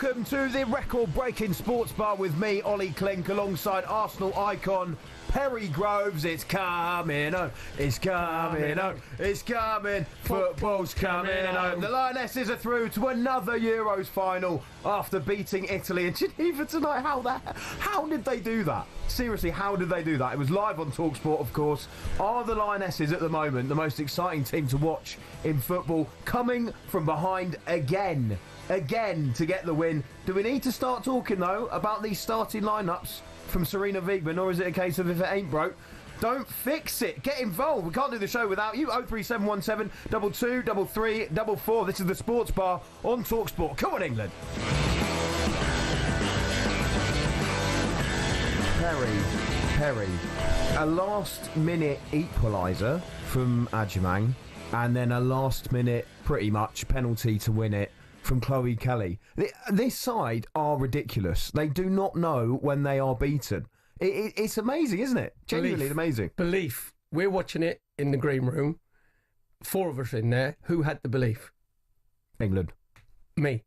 welcome to the record-breaking sports bar with me, Olly, Clink, alongside Arsenal icon Perry Groves. It's coming home, it's coming home, it's coming, football's coming home. The Lionesses are through to another Euros final after beating Italy in Geneva tonight. How did they do that? Seriously, how did they do that? It was live on talkSPORT, of course. Are the Lionesses at the moment the most exciting team to watch in football, coming from behind again to get the win? Do we need to start talking, though, about these starting lineups from Serena Wiegman, or is it a case of if it ain't broke, don't fix it? Get involved. We can't do the show without you. 03717 223344. This is the Sports Bar on talkSPORT. Come on, England. Perry. A last-minute equaliser from Agyemang, and then a last-minute, pretty much, penalty to win it from Chloe Kelly. This side are ridiculous. They do not know when they are beaten. It's amazing, isn't it? Genuinely amazing. Belief. We're watching it in the green room. 4 of us in there. Who had the belief? England. Me.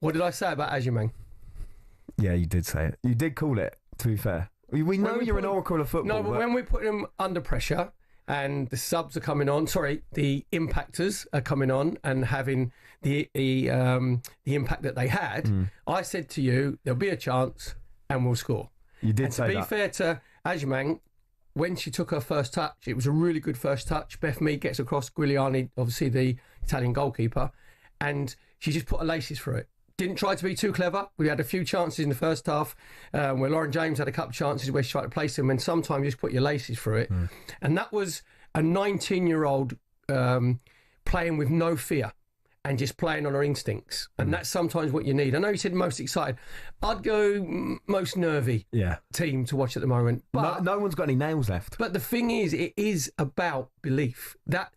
What did I say about Agyemang? Yeah, you did say it. You did call it, to be fair. We know you're an oracle of football. No, but when we put him under pressure and the subs are coming on, the impactors are coming on and having the impact that they had, I said to you, there'll be a chance and we'll score. You did say that. To be fair to Agyemang, when she took her first touch, it was a really good first touch. Beth Mead gets across Giuliani, obviously the Italian goalkeeper, and she just put her laces through it. Didn't try to be too clever. We had a few chances in the first half where Lauren James had a couple of chances where she tried to place him, and sometimes you just put your laces through it. And that was a 19-year-old playing with no fear and just playing on her instincts. And that's sometimes what you need. I know you said most excited. I'd go most nervy team to watch at the moment. But no one's got any nails left. But the thing is, it is about belief. That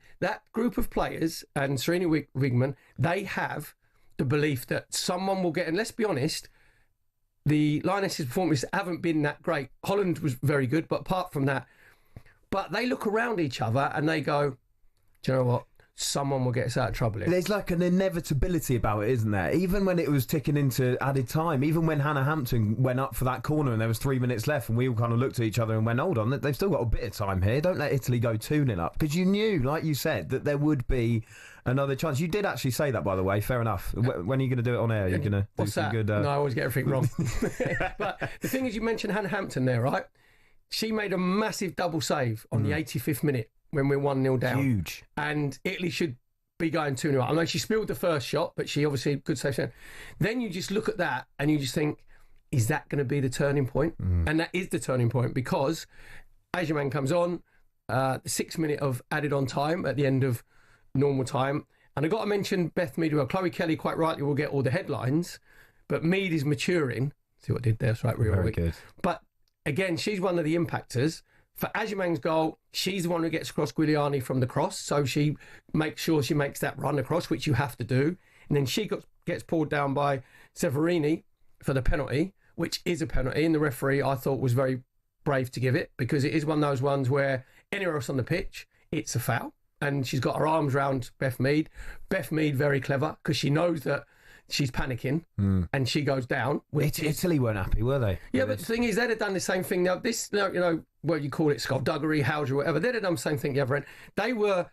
group of players and Serena Wiegman, they have the belief that someone will get, and let's be honest, the Lionesses' performances haven't been that great. Holland was very good, but apart from that, but they look around each other and they go, do you know what? Someone will get us out of trouble here. There's like an inevitability about it, isn't there? Even when it was ticking into added time, even when Hannah Hampton went up for that corner and there was 3 minutes left and we all kind of looked at each other and went, hold on, they've still got a bit of time here. Don't let Italy go 2-0 up. Because you knew, like you said, that there would be another chance. You did actually say that, by the way. Fair enough. When are you going to do it on air? You're going to do some good... No, I always get everything wrong. But the thing is, you mentioned Hannah Hampton there, right? She made a massive double save on the 85th minute when we're 1-0 down. Huge. And Italy should be going 2-0 up. I know she spilled the first shot, but she obviously good save. Then you just look at that and you just think, is that going to be the turning point? And that is the turning point, because Agyemang comes on, the 6th minute of added on time at the end of normal time. And I've got to mention Beth Mead. Well, Chloe Kelly quite rightly will get all the headlines, but Mead is maturing. See what I did there? That's right, Very good. But again, she's one of the impactors. For Agyemang's goal, she's the one who gets across Giuliani from the cross, so she makes sure she makes that run across, which you have to do. And then she gets pulled down by Severini for the penalty, which is a penalty, and the referee, I thought, was very brave to give it, because it is one of those ones where anywhere else on the pitch, it's a foul. And she's got her arms round Beth Mead. Beth Mead, very clever, because she knows that she's panicking and she goes down. Italy weren't happy, were they? Yeah, but the thing is, they'd have done the same thing. Now, this, what you call it, skullduggery, housery, whatever, they'd have done the same thing the other end. They were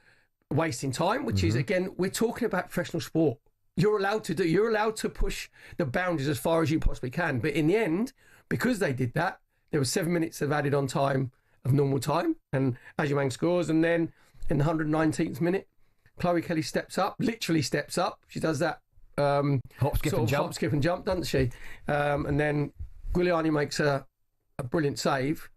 wasting time, which is, again, we're talking about professional sport. You're allowed to push the boundaries as far as you possibly can. But in the end, because they did that, there was 7 minutes of added on time of normal time, and Agyemang scores, and then in the 119th minute, Chloe Kelly literally steps up. She does that hop, skip and jump, doesn't she? And then Giuliani makes a brilliant save,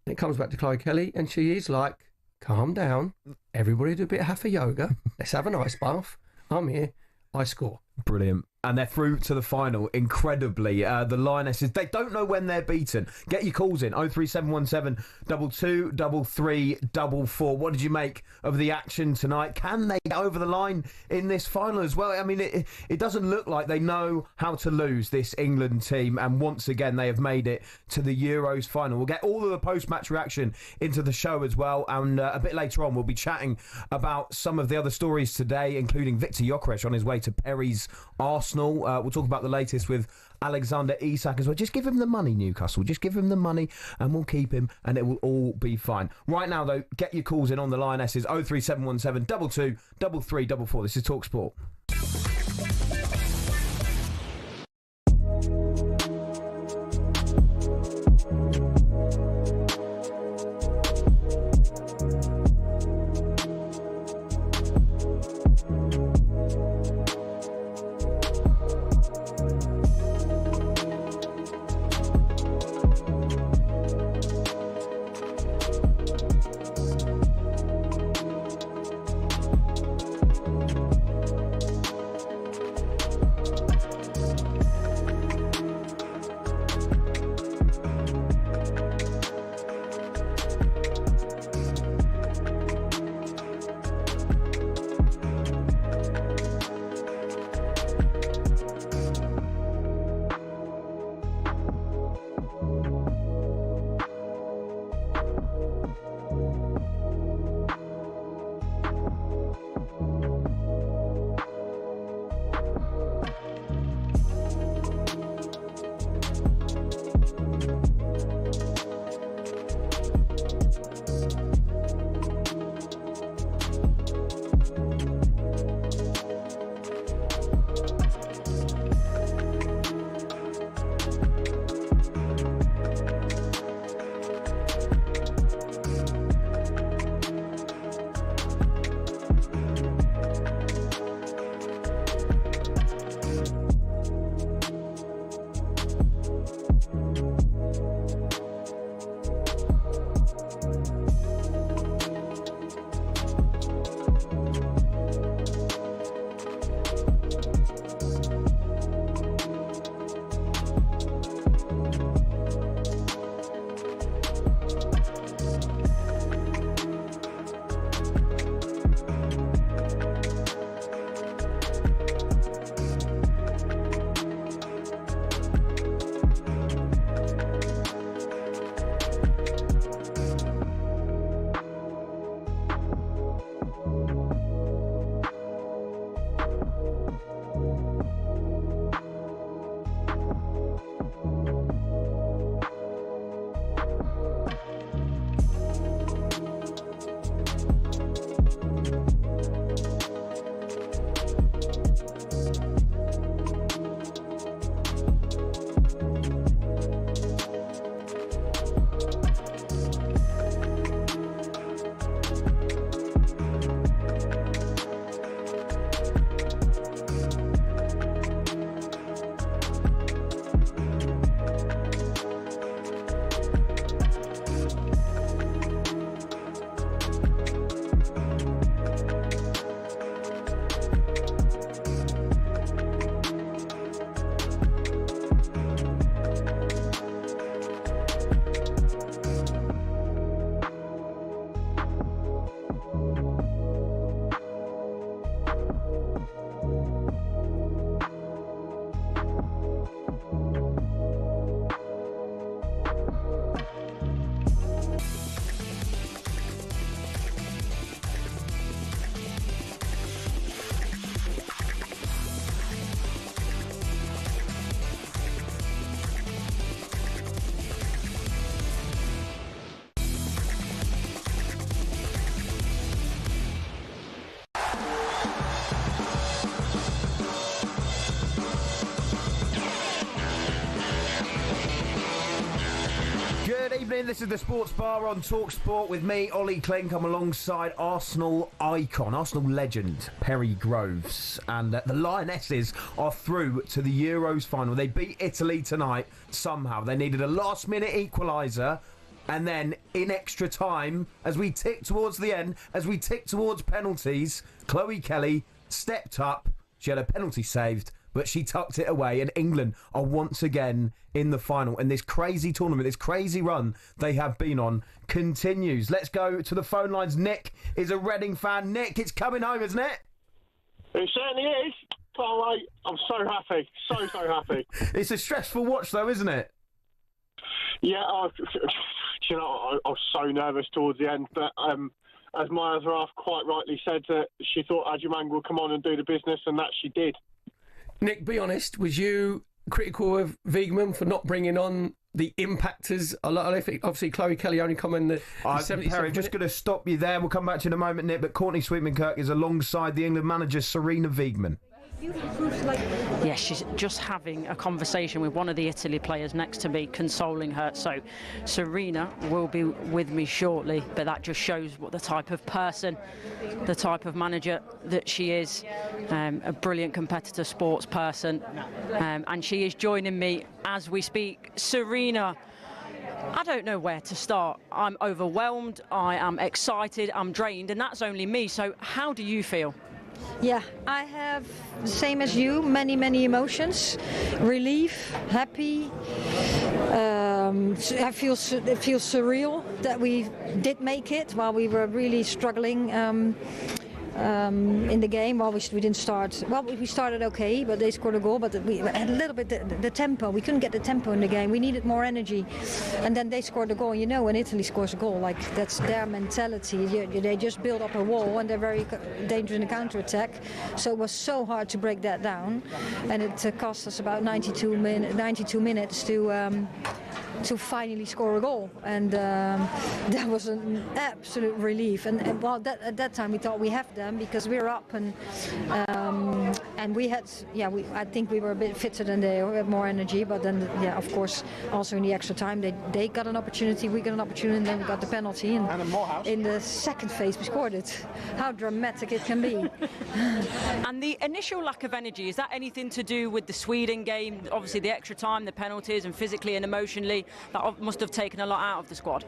and it comes back to Chloe Kelly, and she is like, calm down, everybody do a bit of hatha yoga, let's have an ice bath, I'm here, I score. Brilliant. And they're through to the final, incredibly. The Lionesses, they don't know when they're beaten. Get your calls in, 03717 223344. What did you make of the action tonight? Can they get over the line in this final as well? I mean, it doesn't look like they know how to lose, this England team, and once again they have made it to the Euros final. We'll get all of the post-match reaction into the show as well, and a bit later on we'll be chatting about some of the other stories today, including Victor Gyökeres on his way to Perry's Arsenal Arsenal. We'll talk about the latest with Alexander Isak as well. Just give him the money, Newcastle. Just give him the money and we'll keep him and it will all be fine. Right now, though, get your calls in on the Lionesses. 03717 22 3344. This is talkSPORT. Evening, this is the Sports Bar on talkSPORT with me, Olly, Clink. I'm alongside Arsenal icon, Arsenal legend, Perry Groves. And the Lionesses are through to the Euros final. They beat Italy tonight somehow. They needed a last-minute equaliser. And then, in extra time, as we tick towards the end, as we tick towards penalties, Chloe Kelly stepped up. She had a penalty saved, but she tucked it away, and England are once again in the final. And this crazy tournament, this crazy run they have been on continues. Let's go to the phone lines. Nick is a Reading fan. Nick, it's coming home, isn't it? It certainly is. Can't wait. I'm so happy. So happy. It's a stressful watch, though, isn't it? Yeah, I was so nervous towards the end, but as my other half quite rightly said, that she thought Ajimang would come on and do the business, and that she did. Nick, be honest, was you critical of Wiegman for not bringing on the impactors? Obviously, Chloe Kelly only come in the 70th. Perry, just going to stop you there. We'll come back to you in a moment, Nick. But Courtney Sweetman-Kirk is alongside the England manager, Serena Wiegman. Yeah, she's just having a conversation with one of the Italy players next to me, consoling her. So Serena will be with me shortly, but that just shows what the type of person, the type of manager that she is. A brilliant competitor, sports person, and she is joining me as we speak. Serena, I don't know where to start. I'm overwhelmed, I am excited, I'm drained, and that's only me. So how do you feel? Yeah, I have the same as you, many emotions. Relief, happy. It feels surreal that we did make it while we were really struggling in the game. Well, we didn't start. Well, we started okay, but they scored a goal. But we had a little bit the tempo. We couldn't get the tempo in the game. We needed more energy, and then they scored a goal. You know, when Italy scores a goal, like that's their mentality. They just build up a wall, and they're very dangerous in the counter-attack. So it was so hard to break that down, and it cost us about 92 minutes to finally score a goal, and that was an absolute relief. And well, at that time we thought we have them because we were up, and we had, I think we were a bit fitter than they, we had more energy. But then, of course, also in the extra time they got an opportunity, we got an opportunity, and then we got the penalty. And in the second phase we scored it. How dramatic it can be. And the initial lack of energy, is that anything to do with the Sweden game? Obviously the extra time, the penalties, and physically and emotionally, that must have taken a lot out of the squad.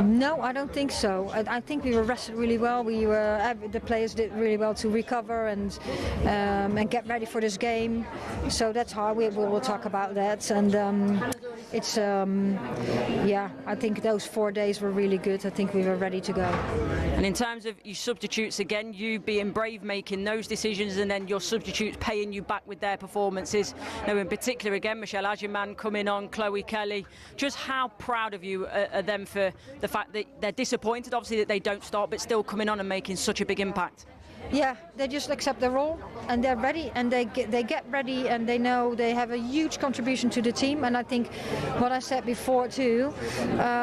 No, I don't think so. I think we were rested really well. The players did really well to recover and get ready for this game. So that's how we will talk about that. And it's I think those 4 days were really good. I think we were ready to go. And in terms of your substitutes, again, you being brave, making those decisions, and then your substitutes paying you back with their performances. Now, in particular, again, Michelle Agyemang coming on, Chloe Kelly. Just how proud of you are them for the fact that they're disappointed, obviously, that they don't start, but still coming on and making such a big impact? Yeah, they just accept their role and they're ready, and they get ready, and they know they have a huge contribution to the team. And I think what I said before too,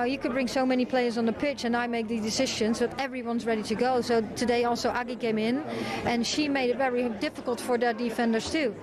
you could bring so many players on the pitch and I make the decisions, but everyone's ready to go. So today also Aggie came in and she made it very difficult for their defenders too,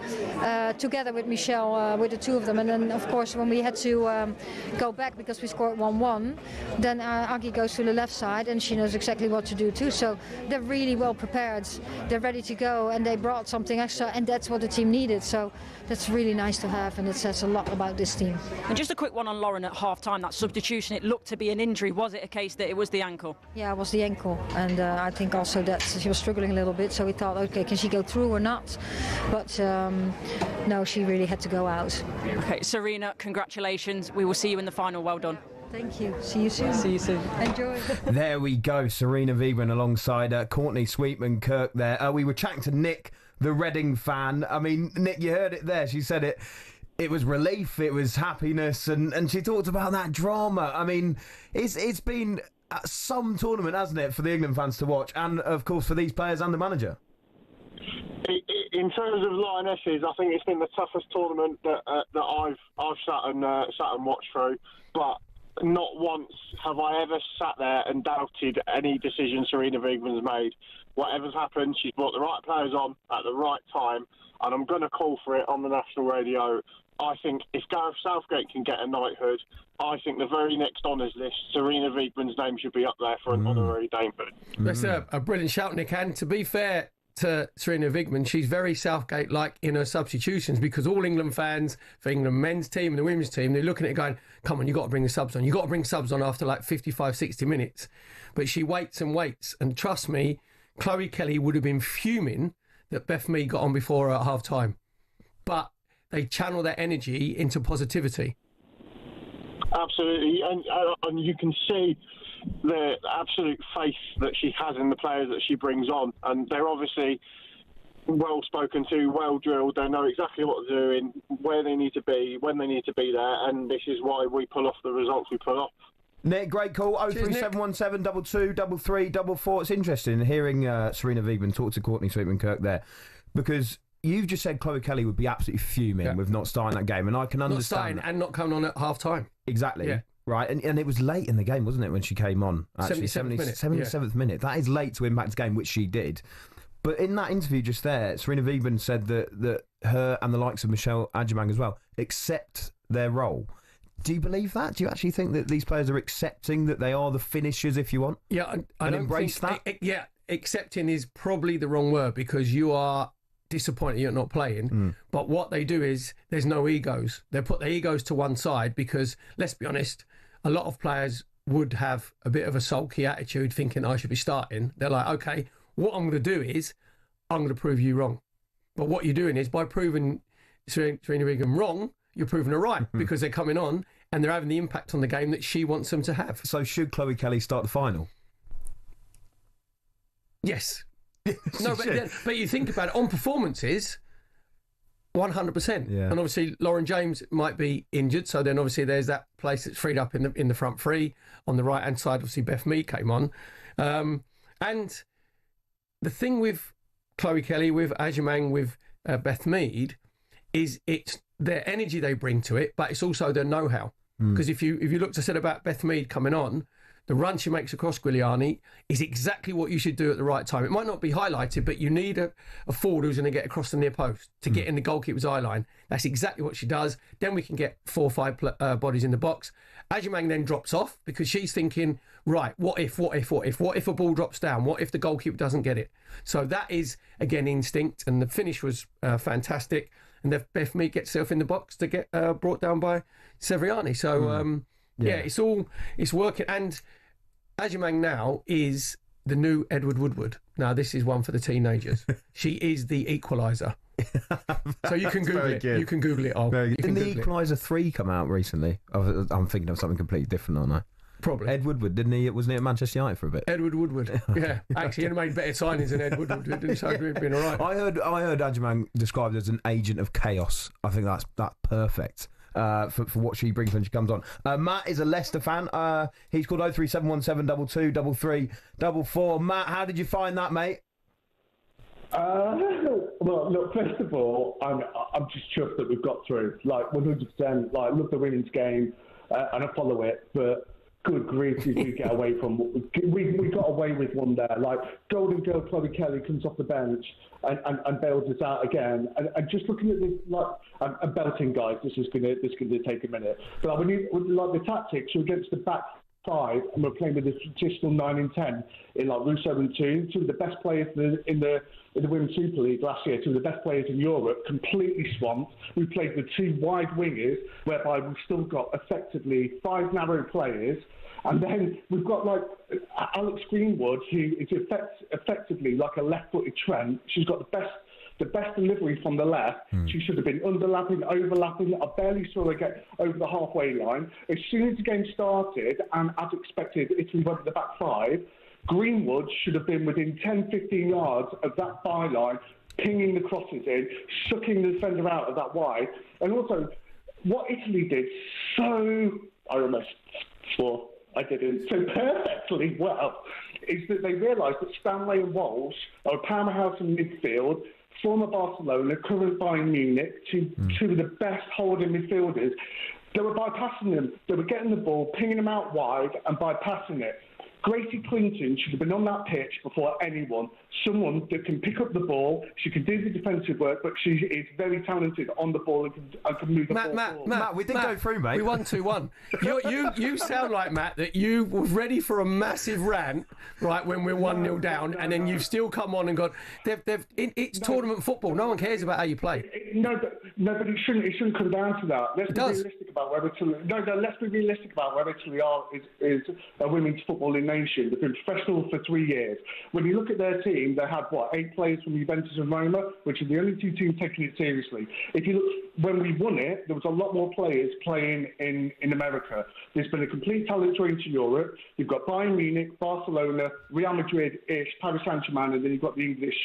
together with Michelle, with the two of them. And then of course when we had to go back because we scored 1-1, then Aggie goes to the left side and she knows exactly what to do too. So they're really well prepared. They're ready to go, and they brought something extra, and that's what the team needed. So that's really nice to have, and it says a lot about this team. And just a quick one on Lauren at half-time, that substitution, it looked to be an injury. Was it a case that it was the ankle? Yeah, it was the ankle, and I think also that she was struggling a little bit, so we thought, okay, can she go through or not? But no, she really had to go out. Okay, Serena, congratulations. We will see you in the final. Well done. Thank you. See you soon. See you soon. Enjoy. There we go. Serena Wiegman alongside Courtney Sweetman-Kirk there. We were chatting to Nick, the Reading fan. I mean, Nick, you heard it there. She said it. It was relief. It was happiness. And she talked about that drama. I mean, it's been some tournament, hasn't it, for the England fans to watch. And, of course, for these players and the manager. In terms of Lionesses, I think it's been the toughest tournament that I've sat and watched through. But not once have I ever sat there and doubted any decision Serena Wiegman's made. Whatever's happened, she's brought the right players on at the right time, and I'm going to call for it on the national radio. I think if Gareth Southgate can get a knighthood, I think the very next honours list, Serena Wiegman's name should be up there for an honorary damehood. That's a brilliant shout, Nick. And to be fair to Serena Wiegman, she's very Southgate-like in her substitutions, because all England fans, for England men's team and the women's team, they're looking at it going, come on, you've got to bring the subs on. You've got to bring subs on after like 55, 60 minutes. But she waits and waits. And trust me, Chloe Kelly would have been fuming that Beth Mead got on before her at half-time. But they channel their energy into positivity. Absolutely. And you can see the absolute faith that she has in the players that she brings on, and they're obviously well spoken to, well drilled. They know exactly what they're doing, where they need to be, when they need to be there, and this is why we pull off the results we pull off. Nick, great call. 03717 22 33 44. It's interesting hearing Serena Wiegman talk to Courtney Sweetman-Kirk there, because you've just said Chloe Kelly would be absolutely fuming with not starting that game, and I can understand not starting and not coming on at half time. Exactly. Yeah. Right, and it was late in the game, wasn't it, when she came on? Actually, 77th minute. That is late to impact the game, which she did. But in that interview just there, Serena Wiegman said that her and the likes of Michelle Adjemang as well accept their role. Do you believe that? Do you actually think that these players are accepting that they are the finishers, if you want? Yeah, I don't embrace think, that? Accepting is probably the wrong word, because you are disappointed you're not playing. But what they do is there's no egos. They put their egos to one side, because, let's be honest, a lot of players would have a bit of a sulky attitude thinking I should be starting. They're like, okay, what I'm going to do is I'm going to prove you wrong. But what you're doing is, by proving Serena Wiegman wrong, you're proving her right, because they're coming on and they're having the impact on the game that she wants them to have. So should Chloe Kelly start the final? Yes. No, but you think about it, on performances, 100%. Yeah. And obviously Lauren James might be injured, so then obviously there's that place that's freed up in the front three. On the right hand side, obviously Beth Mead came on, and the thing with Chloe Kelly, with Adjemang, with Beth Mead, is it's their energy they bring to it, but it's also their know-how. Because if you looked, I said about Beth Mead coming on, the run she makes across Giuliani is exactly what you should do at the right time. It might not be highlighted, but you need a forward who's going to get across the near post to get in the goalkeeper's eye line. That's exactly what she does. Then we can get 4 or 5 bodies in the box. Adjemang then drops off, because she's thinking, right, what if a ball drops down? What if the goalkeeper doesn't get it? So that is, again, instinct. And the finish was fantastic. And then Beth Mead gets herself in the box to get brought down by Severiani. So, it's working. And Adjemang now is the new Edward Woodward. Now, this is one for the teenagers. She is the equaliser. So you can Google it. You can Google it all. Didn't the Equaliser 3 come out recently? I'm thinking of something completely different, aren't I? Probably. Ed Woodward, didn't he? Wasn't he at Manchester United for a bit? Edward Woodward. Yeah. Actually, he made better signings than Ed Woodward, didn't he? So he'd been all right. I heard Adjemang described as an agent of chaos. I think that's perfect. For what she brings when she comes on. Matt is a Leicester fan. He's called 03717 22 Matt, how did you find that, mate? Well, look, first of all, I'm just chuffed that we've got through. Like, 100%. Like, love the women's game, and I follow it, but good grief, we do get away from we got away with one there. Like, golden girl Chloe Kelly comes off the bench and bails us out again. And just looking at this, like, I'm belting, guys. This is gonna take a minute. But like, when you like the tactics, you're against the back 5, and we're playing with the traditional 9 and 10 in like Russo and two of the best players in the Women's Super League last year, 2 of the best players in Europe, completely swamped. We played with 2 wide wingers, whereby we've still got effectively 5 narrow players. And then we've got like Alex Greenwood, who is effectively like a left-footed Trent. She's got the best delivery from the left. She should have been overlapping. I barely saw her get over the halfway line. As soon as the game started, and as expected, Italy went to the back 5, Greenwood should have been within 10-15 yards of that byline, pinging the crosses in, sucking the defender out of that wide. And also, what Italy did I didn't so perfectly well, is that they realised that Stanley and Walsh are a powerhouse in midfield, former Barcelona, current Bayern Munich, two of the best holding midfielders. They were bypassing them. They were getting the ball, pinging them out wide and bypassing it. Gracie Clinton should have been on that pitch before anyone. Someone that can pick up the ball, she can do the defensive work, but she is very talented on the ball and can move the ball forward. Matt, we did go through, mate. We won 2-1. You sound like, Matt, that you were ready for a massive rant, right, when we're 1-0 down, and then you've still come on and gone, it's tournament football. No one cares about how you play. No, but it shouldn't come down to that. Let's be realistic about where Italy is a women's footballing nation. They've been professional for 3 years. When you look at their team, they had 8 players from Juventus and Roma, which are the only 2 teams taking it seriously. If you look, when we won it, there was a lot more players playing in America. There's been a complete talent drain to Europe. You've got Bayern Munich, Barcelona, Real Madrid-ish, Paris Saint-Germain, and then you've got the English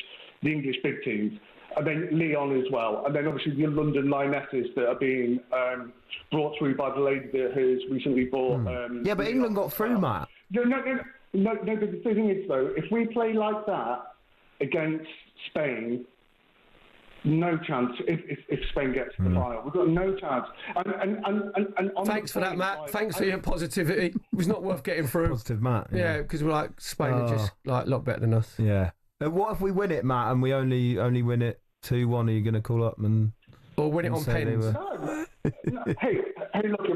big teams. And then Lyon as well. And then obviously the London Lionesses that are being brought through by the lady that has recently bought... yeah, but England got through, Matt. No, but the thing is, though, if we play like that against Spain, no chance if Spain gets to the final. We've got no chance. And thanks for that, Matt. Thanks for your positivity. It was not worth getting through. Positive, Matt. Yeah, because we're like, Spain are just like a lot better than us. Yeah. What if we win it, Matt, and we only win it 2-1? Are you going to call up and... Or win it on pens? No. Hey, look,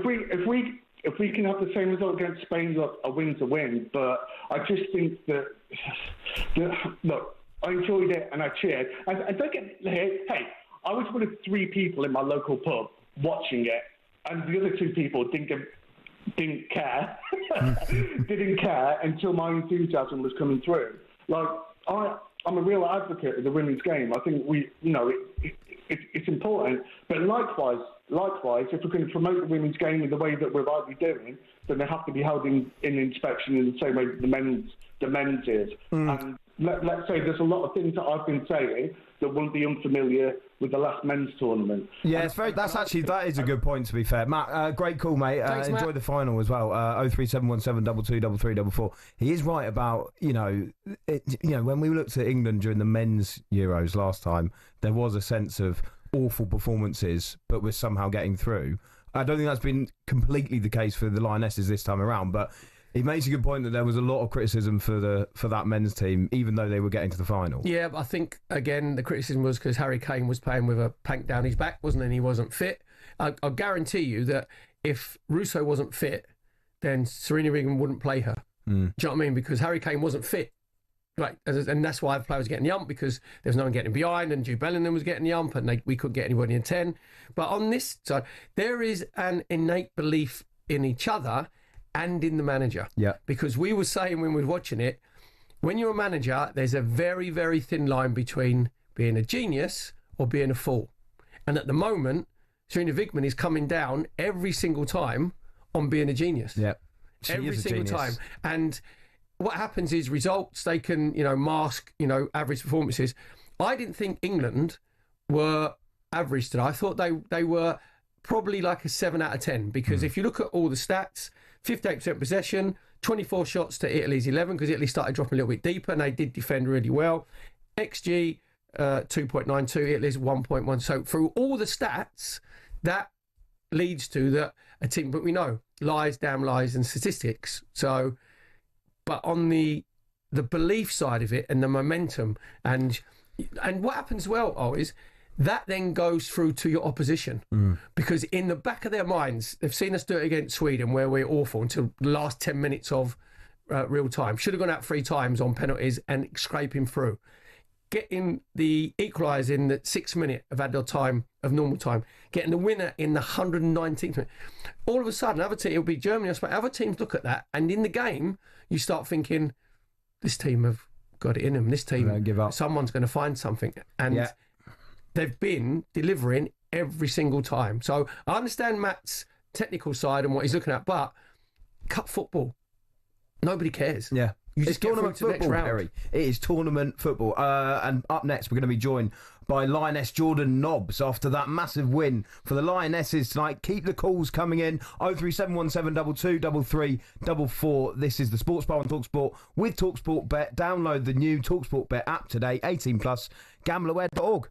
if we can have the same result against Spain, look, a win's a win. But I just think that look, I enjoyed it and I cheered. And don't get hey, I was one of 3 people in my local pub watching it, and the other 2 people didn't care, didn't care until my enthusiasm was coming through. Like I'm a real advocate of the women's game. I think it's important, but likewise, if we're going to promote the women's game in the way that we're rightly doing, then they have to be held in inspection in the same way that the men's is. And let's say there's a lot of things that I've been saying that won't be unfamiliar with the last men's tournament. Yeah, that is a good point, to be fair. Matt, great call, mate. Thanks, enjoy Matt. The final as well. 03717 223344. He is right about, when we looked at England during the men's Euros last time, there was a sense of awful performances, but we're somehow getting through. I don't think that's been completely the case for the Lionesses this time around, but he makes a good point that there was a lot of criticism for that men's team, even though they were getting to the final. Yeah, but I think, again, the criticism was because Harry Kane was playing with a plank down his back, wasn't he? And he wasn't fit. I'll guarantee you that if Russo wasn't fit, then Serena Wiegman wouldn't play her. Do you know what I mean? Because Harry Kane wasn't fit. Right, and that's why the players were getting the ump, because there was no one getting behind, and Jude Bellingham was getting the ump, and we couldn't get anybody in 10. But on this side, there is an innate belief in each other and in the manager. Yeah. Because we were saying when we were watching it, when you're a manager, there's a very, very thin line between being a genius or being a fool. And at the moment, Serena Wiegman is coming down every single time on being a genius. Yeah. Every single time. And what happens is results, they can, mask, average performances. I didn't think England were average today. I thought they were probably like a 7 out of 10, because if you look at all the stats, 58% possession, 24 shots to Italy's 11, because Italy started dropping a little bit deeper and they did defend really well. XG 2.92, Italy's 1.1. So through all the stats, that leads to that a team, but we know lies, damn lies, and statistics. So, but on the belief side of it and the momentum and what happens is that then goes through to your opposition, because in the back of their minds, they've seen us do it against Sweden, where we're awful until the last 10 minutes of real time. Should have gone out 3 times on penalties and scraping through. Getting the equaliser in the 6th minute of added time, of normal time. Getting the winner in the 119th minute. All of a sudden, other team, it'll be Germany or Spain, other teams look at that, and in the game, you start thinking, this team have got it in them. This team, don't give up. Someone's going to find something. And they've been delivering every single time. So I understand Matt's technical side and what he's looking at, but cup football, nobody cares. Yeah. You It's tournament football, Perry. It is tournament football. And up next, we're going to be joined by Lioness Jordan Nobbs after that massive win for the Lionesses tonight. Keep the calls coming in. 03717 223344. This is the Sports Bar on talkSPORT with talkSPORT Bet. Download the new talkSPORT Bet app today. 18 plus. Gambleaware.org.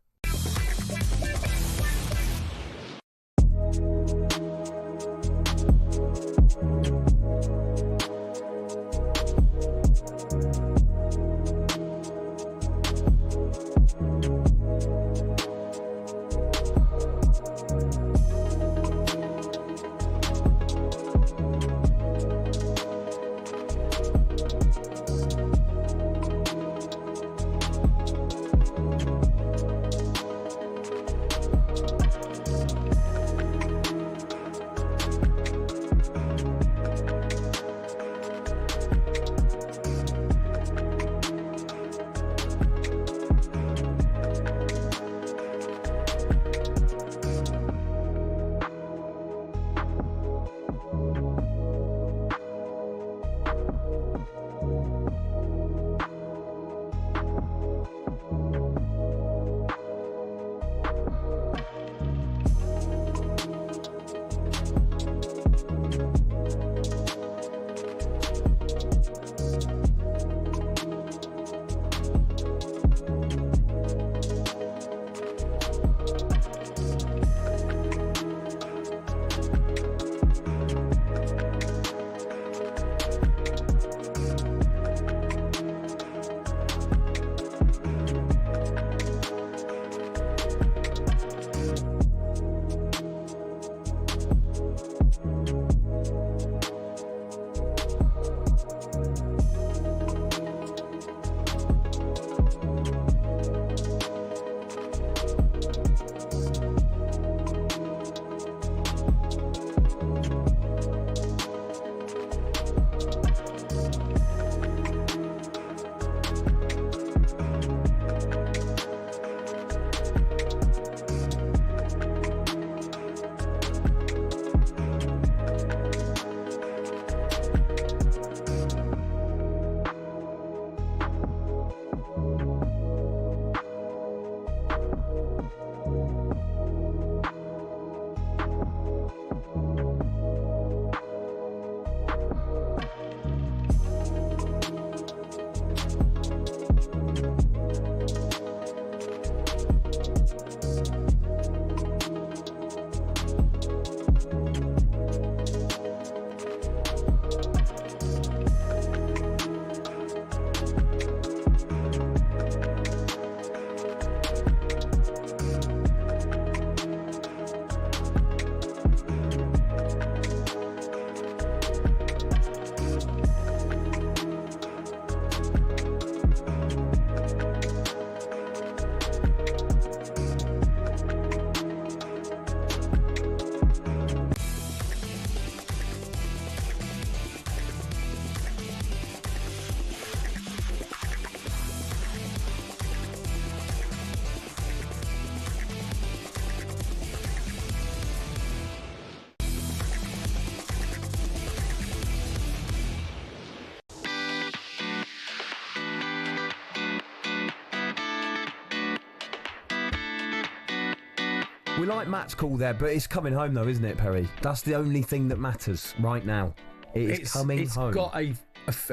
We like Matt's call there, but it's coming home though, isn't it, Perry? That's the only thing that matters right now. It's coming home. It's got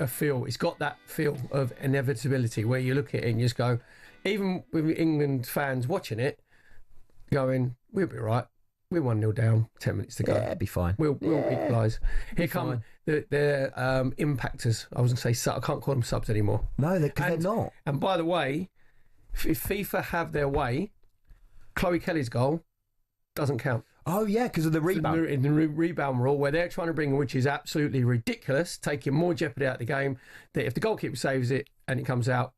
a feel. It's got that feel of inevitability where you look at it and you just go, even with England fans watching it, going, we'll be right. We're 1-0 down, 10 minutes to go. Yeah, be fine. We'll equalise. Here come the impactors. I was going to say, I can't call them subs anymore. No, because they're not. And by the way, if FIFA have their way, Chloe Kelly's goal doesn't count. Oh, yeah, because of the rebound. In the rebound rule, where they're trying to bring, which is absolutely ridiculous, taking more jeopardy out of the game, that if the goalkeeper saves it and it comes out,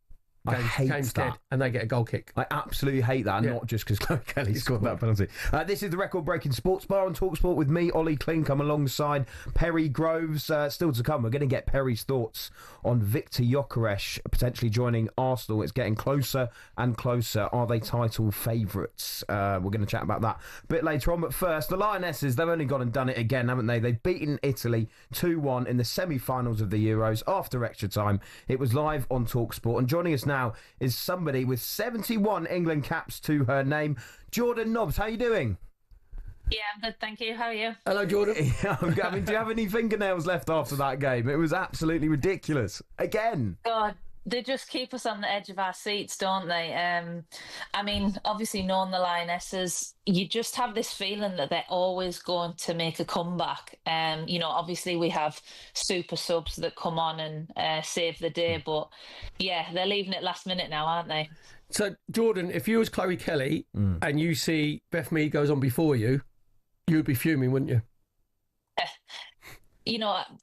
game's dead, and they get a goal kick. I absolutely hate that, not just because Chloe Kelly scored that penalty. This is the record-breaking Sports Bar on talkSPORT with me, Olly, Clink. I'm alongside Perry Groves. Still to come, we're going to get Perry's thoughts on Viktor Gyökeres potentially joining Arsenal. It's getting closer and closer. Are they title favourites? We're going to chat about that a bit later on. But first, the Lionesses, they've only gone and done it again, haven't they? They've beaten Italy 2-1 in the semi-finals of the Euros after extra time. It was live on talkSPORT. And joining us now is somebody with 71 England caps to her name. Jordan Nobbs, how are you doing? Yeah, I'm good, thank you. How are you? Hello, Jordan. I mean, do you have any fingernails left after that game? It was absolutely ridiculous. Again. God, they just keep us on the edge of our seats, don't they? I mean, obviously, knowing the Lionesses, you just have this feeling that they're always going to make a comeback. Obviously, we have super subs that come on and save the day, but yeah, they're leaving it last minute now, aren't they? So, Jordan, if you was Chloe Kelly and you see Beth Mead goes on before you, you'd be fuming, wouldn't you?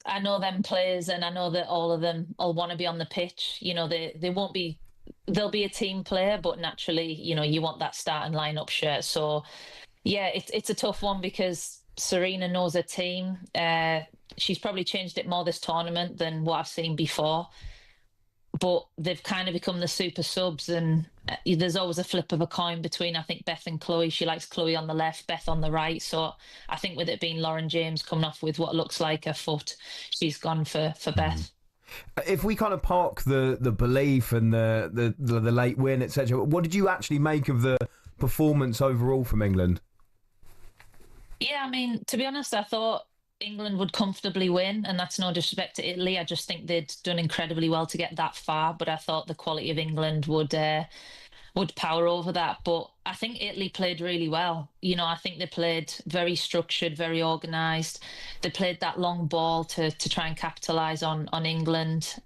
I know them players, and I know that all of them will want to be on the pitch. They won't be. They'll be a team player, but naturally, you want that starting lineup shirt. So, yeah, it's a tough one because Serena knows her team. She's probably changed it more this tournament than what I've seen before. But they've kind of become the super subs, and there's always a flip of a coin between, I think, Beth and Chloe. She likes Chloe on the left, Beth on the right. So I think with it being Lauren James coming off with what looks like a foot, she's gone for Beth. If we kind of park the belief and the late win, etc., what did you actually make of the performance overall from England? Yeah, I mean, to be honest, I thought England would comfortably win, and that's no disrespect to Italy. I just think they'd done incredibly well to get that far, but I thought the quality of England would power over that. But I think Italy played really well. I think they played very structured, very organised. They played that long ball to try and capitalise on England.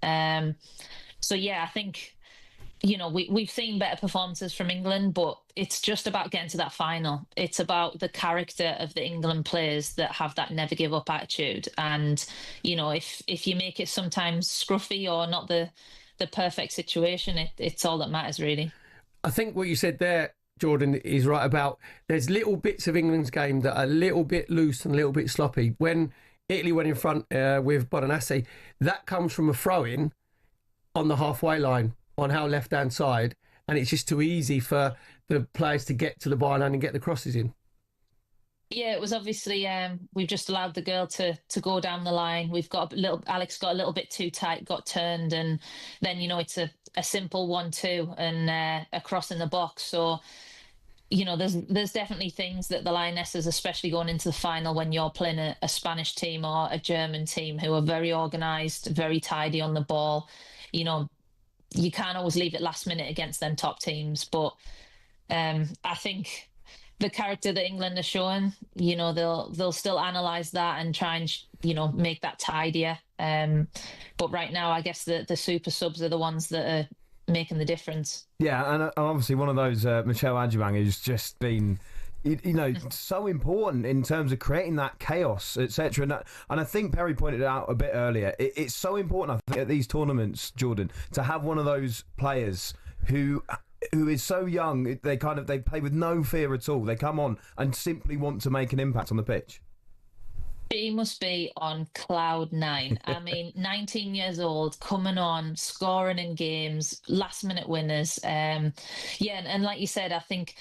So yeah, I think we've seen better performances from England, but it's just about getting to that final. It's about the character of the England players that have that never give up attitude. And, if you make it sometimes scruffy or not the perfect situation, it's all that matters, really. I think what you said there, Jordan, is right about there's little bits of England's game that are a little bit loose and a little bit sloppy. When Italy went in front with Lionesses, that comes from a throw-in on the halfway line on our left-hand side, and it's just too easy for the players to get to the byline and get the crosses in. Yeah, it was obviously we've just allowed the girl to go down the line. Alex got a little bit too tight, got turned, and then it's a simple 1-2 and a cross in the box. So there's definitely things that the Lionesses, especially going into the final when you're playing a Spanish team or a German team who are very organised, very tidy on the ball. You can't always leave it last minute against them top teams, but I think the character that England are showing, they'll still analyse that and try and make that tidier. But right now, I guess the super subs are the ones that are making the difference. Yeah, and obviously one of those, Michelle Adjumang, has just been so important in terms of creating that chaos, etc. And I think Perry pointed it out a bit earlier. It's so important, I think, at these tournaments, Jordan, to have one of those players who is so young. They play with no fear at all. They come on and simply want to make an impact on the pitch. She must be on cloud nine. I mean, 19 years old, coming on, scoring in games, last minute winners. And like you said, I think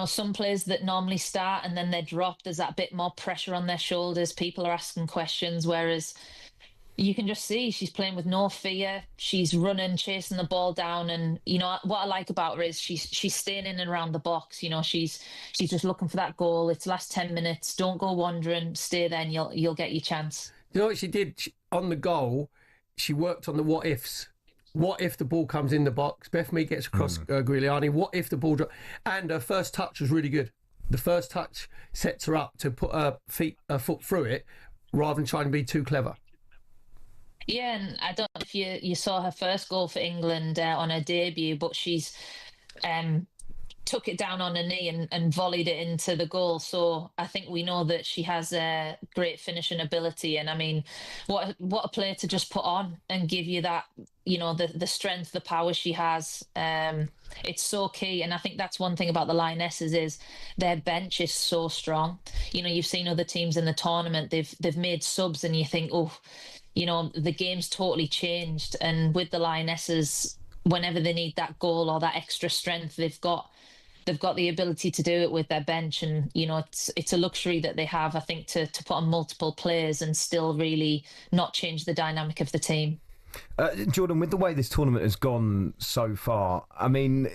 some players that normally start and then they drop, there's that bit more pressure on their shoulders. People are asking questions, whereas, you can just see she's playing with no fear. She's running, chasing the ball down, and what I like about her is she's staying in and around the box. She's just looking for that goal. It's last 10 minutes. Don't go wandering. Stay there, and you'll get your chance. You know what she did on the goal? She worked on the what ifs. What if the ball comes in the box? Beth Mead gets across Giuliani. What if the ball drops? And her first touch was really good. The first touch sets her up to put her foot through it, rather than trying to be too clever. Yeah, and I don't know if you saw her first goal for England on her debut, but she's took it down on her knee and volleyed it into the goal. So I think we know that she has a great finishing ability. And I mean, what a player to just put on and give you that, the strength, the power she has. It's so key. And I think that's one thing about the Lionesses is their bench is so strong. You've seen other teams in the tournament, they've made subs and you think, the game's totally changed. And with the Lionesses, whenever they need that goal or that extra strength, they've got the ability to do it with their bench. And, it's a luxury that they have, I think, to put on multiple players and still really not change the dynamic of the team. Jordan, with the way this tournament has gone so far, I mean,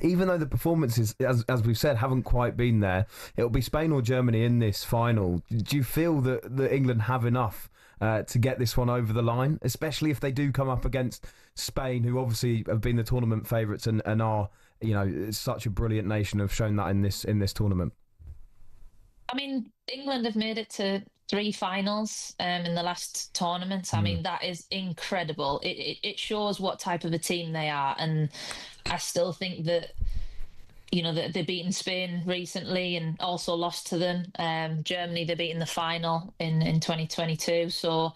even though the performances, as we've said, haven't quite been there, it'll be Spain or Germany in this final. Do you feel that England have enough to get this one over the line, especially if they do come up against Spain, who obviously have been the tournament favourites and are, such a brilliant nation, have shown that in this tournament? I mean, England have made it to 3 finals in the last tournament. I mean, that is incredible. It shows what type of a team they are, and I still think that that they've beaten Spain recently and also lost to them. Germany, they beat in the final in 2022. So,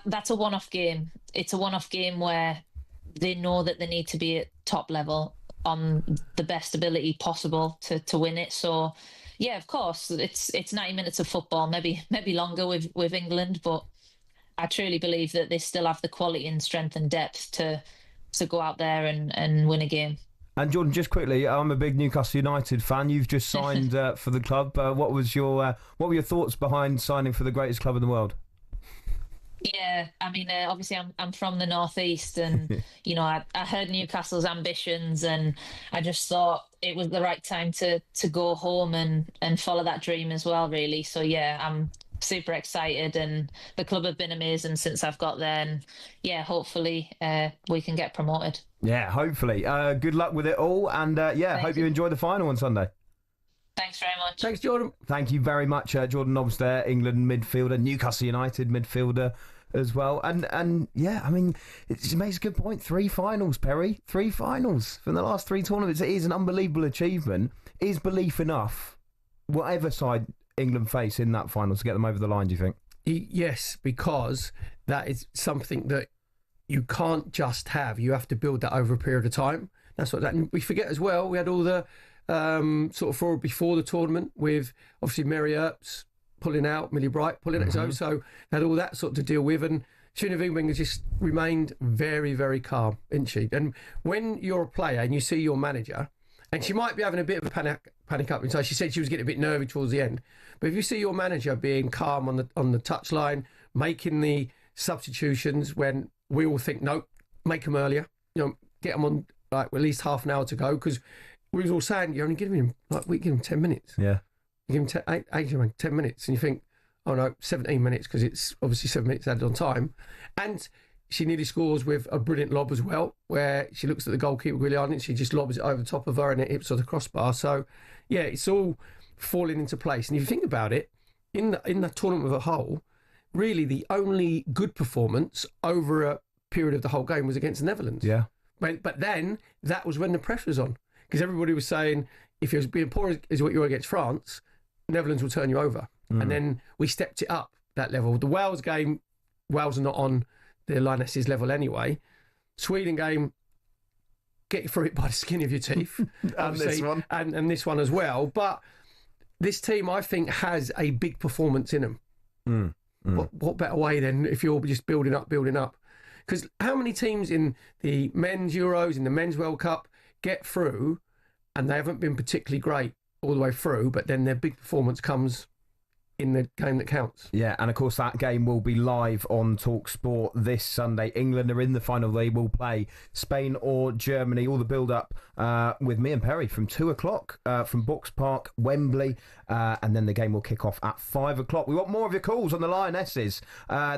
that's a one-off game. It's a one-off game where they know that they need to be at top level on the best ability possible to win it. So, yeah, of course, it's 90 minutes of football, maybe longer with England, but I truly believe that they still have the quality and strength and depth to go out there and win a game. And Jordan, just quickly, I'm a big Newcastle United fan. You've just signed for the club. What were your thoughts behind signing for the greatest club in the world? Yeah, I mean, obviously I'm from the northeast, and I heard Newcastle's ambitions, and I just thought it was the right time to go home and follow that dream as well, really. So yeah, I'm super excited, and the club have been amazing since I've got there, and yeah, hopefully we can get promoted. Yeah, hopefully. Good luck with it all, and hope you enjoy the final on Sunday. Thanks very much. Thanks, Jordan. Thank you very much, Jordan Nobbs there, England midfielder, Newcastle United midfielder as well. And yeah, I mean, it makes a good point. 3 finals, Perry. 3 finals from the last 3 tournaments. It is an unbelievable achievement. Is belief enough, whatever side England face in that final, to get them over the line, do you think? Yes, because that is something that you can't just have. You have to build that over a period of time. That's what that. And we forget as well, we had all the sort of fraud before the tournament with obviously Mary Earps pulling out, Millie Bright pulling out. So had all that sort to deal with. And Serena Wiegman has just remained very, very calm, isn't she? And when you're a player and you see your manager, and she might be having a bit of a panic up inside. She said she was getting a bit nervy towards the end. But if you see your manager being calm on the touchline, making the substitutions when we all think, nope, make them earlier. Get them on like at least half an hour to go, because we was all saying you're only giving him we give him 10 minutes. Yeah, you give him 10 minutes, and you think, oh no, 17 minutes, because it's obviously 7 minutes added on time. And she nearly scores with a brilliant lob as well, where she looks at the goalkeeper, Giuliani, and she just lobs it over the top of her and it hits on the crossbar. So, yeah, it's all falling into place. And if you think about it, in the tournament as a whole, really the only good performance over a period of the whole game was against the Netherlands. Yeah. But then that was when the pressure was on, because everybody was saying, if you're being poor as what you are against France, Netherlands will turn you over. And then we stepped it up that level. The Wales game, Wales are not on the Lionesses level anyway. Sweden game, get through it by the skin of your teeth. And this one. And this one as well. But this team, I think, has a big performance in them. What better way than if you're just building up? Because how many teams in the men's Euros, in the men's World Cup, get through and they haven't been particularly great all the way through, but then their big performance comes in the game that counts. Yeah, and of course that game will be live on talkSPORT this Sunday. England are in the final. They will play Spain or Germany. All the build-up with me and Perry from 2 o'clock from Box Park, Wembley, and then the game will kick off at 5 o'clock. We want more of your calls on the Lionesses.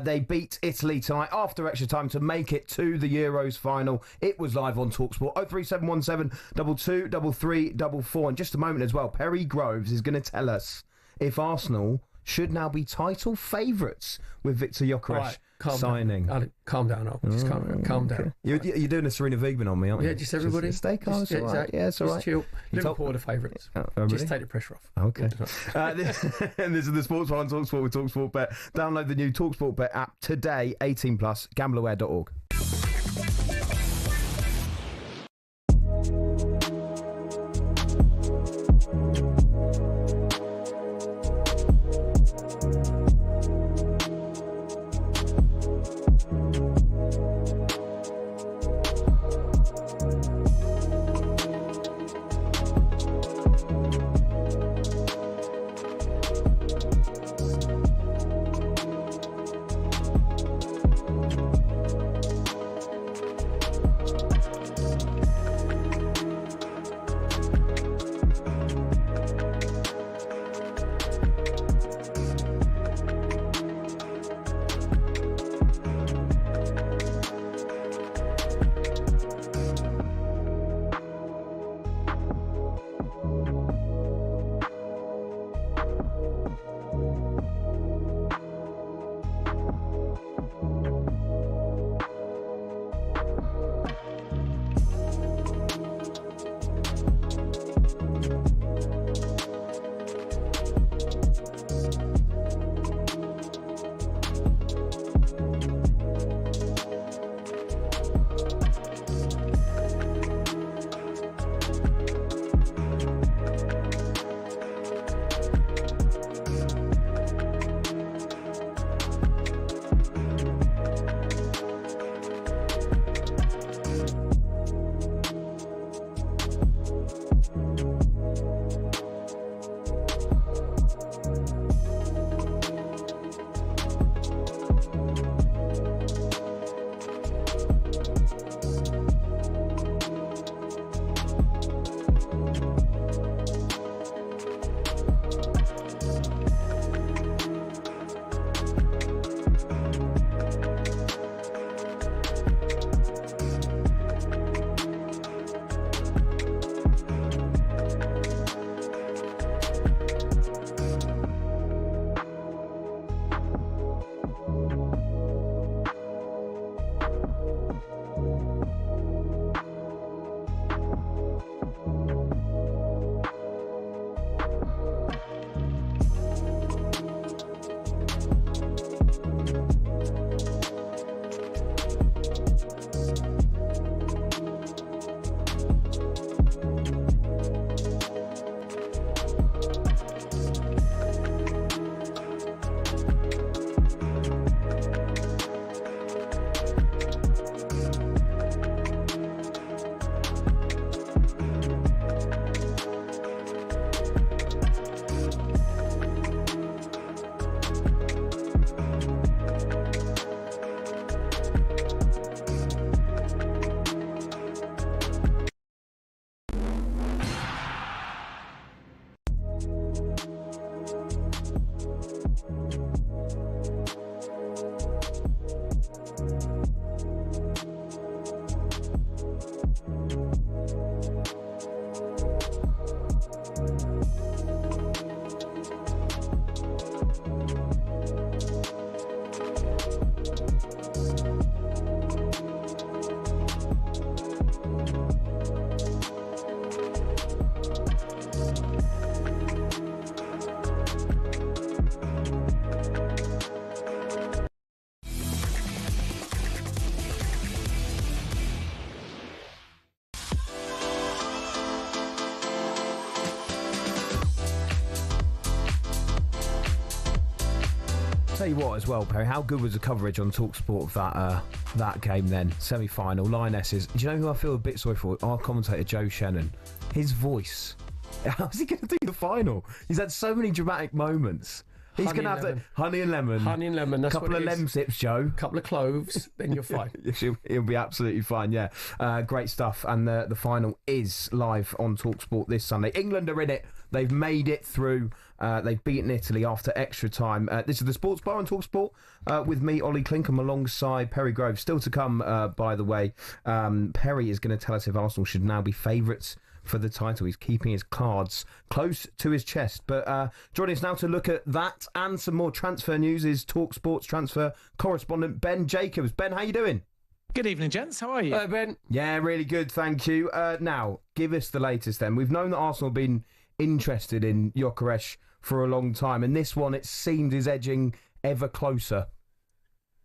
They beat Italy tonight after extra time to make it to the Euros final. It was live on talkSPORT. 03717 22 33 44. In just a moment as well, Perry Groves is going to tell us if Arsenal should now be title favourites with Victor Gyökeres signing. Calm down, Al. Just calm down. You're doing a Serena Wiegman on me, aren't you? Yeah, just everybody. Stay calm. It's all right. Exactly. Yeah, it's all right. Just chill. Liverpool are the favourites. Really? Just take the pressure off. Okay. And this is the Sports Bar on talkSPORT with talkSPORT Bet. Download the new talkSPORT Bet app today. 18+. Gambleaware.org. Tell you what as well, Perry, how good was the coverage on talkSPORT of that game then? Semi-final, Lionesses. Do you know who I feel a bit sorry for? Our commentator, Joe Shannon. His voice. How's he going to do the final? He's had so many dramatic moments. He's going to have the honey and lemon. Honey and lemon. That's couple of lem sips, Joe. Couple of cloves, then you're fine. He'll be absolutely fine. Yeah, great stuff. And the final is live on talkSPORT this Sunday. England are in it. They've made it through. They've beaten Italy after extra time. This is the Sports Bar on talkSPORT with me, Olly, Clink, alongside Perry Groves. Still to come, by the way. Perry is going to tell us if Arsenal should now be favourites for the title. He's keeping his cards close to his chest. But joining us now to look at that and some more transfer news is talkSPORT's transfer correspondent Ben Jacobs. Ben, how you doing? Good evening, gents. How are you? Hello, Ben. Yeah, really good, thank you. Now, give us the latest then. We've known that Arsenal have been interested in Haaaaas for a long time, and this one, it seemed, is edging ever closer.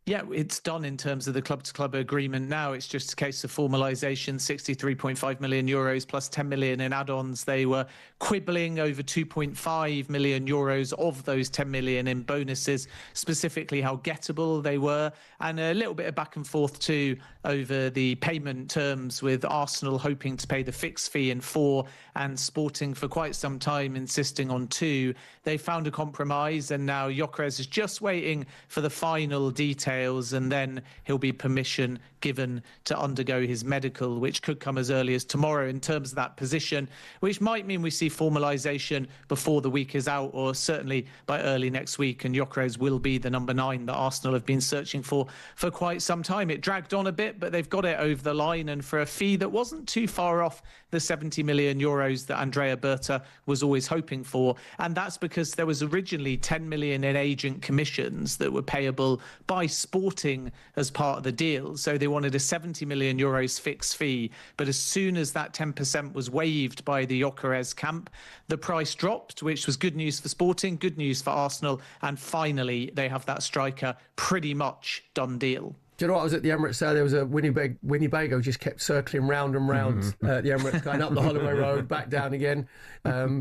Yeah, it's done in terms of the club-to-club agreement now. It's just a case of formalisation, 63.5 million euros plus 10 million in add-ons. They were quibbling over 2.5 million euros of those 10 million in bonuses, specifically how gettable they were, and a little bit of back and forth too over the payment terms, with Arsenal hoping to pay the fixed fee in 4 and Sporting for quite some time insisting on 2. They found a compromise, and now Haaaaas is just waiting for the final details, and then he'll be permission given to undergo his medical, which could come as early as tomorrow in terms of that position, which might mean we see formalisation before the week is out, or certainly by early next week, and Haaaaas will be the number 9 that Arsenal have been searching for quite some time. It dragged on a bit, but they've got it over the line, and for a fee that wasn't too far off the 70 million euros that Andrea Berta was always hoping for. And that's because there was originally 10 million in agent commissions that were payable by Sporting as part of the deal. So they wanted a 70 million euros fixed fee. But as soon as that 10% was waived by the Haaaaas camp, the price dropped, which was good news for Sporting, good news for Arsenal. And finally, they have that striker pretty much done deal. Do you know what? I was at the Emirates there. There was a Winnebago just kept circling round and round the Emirates, going up the Holloway Road, back down again.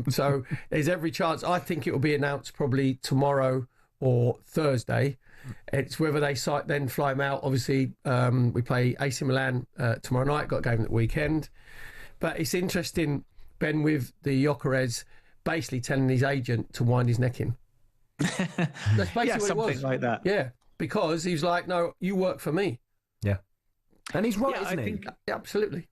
So there's every chance. I think it will be announced probably tomorrow or Thursday. It's whether they then fly him out. Obviously, we play AC Milan tomorrow night. Got a game at the weekend. But it's interesting, Ben, with the Haaaaas basically telling his agent to wind his neck in. That's basically what something it was. like that. Yeah. Because he's like, no, you work for me. Yeah. And he's right, isn't he? Think, absolutely.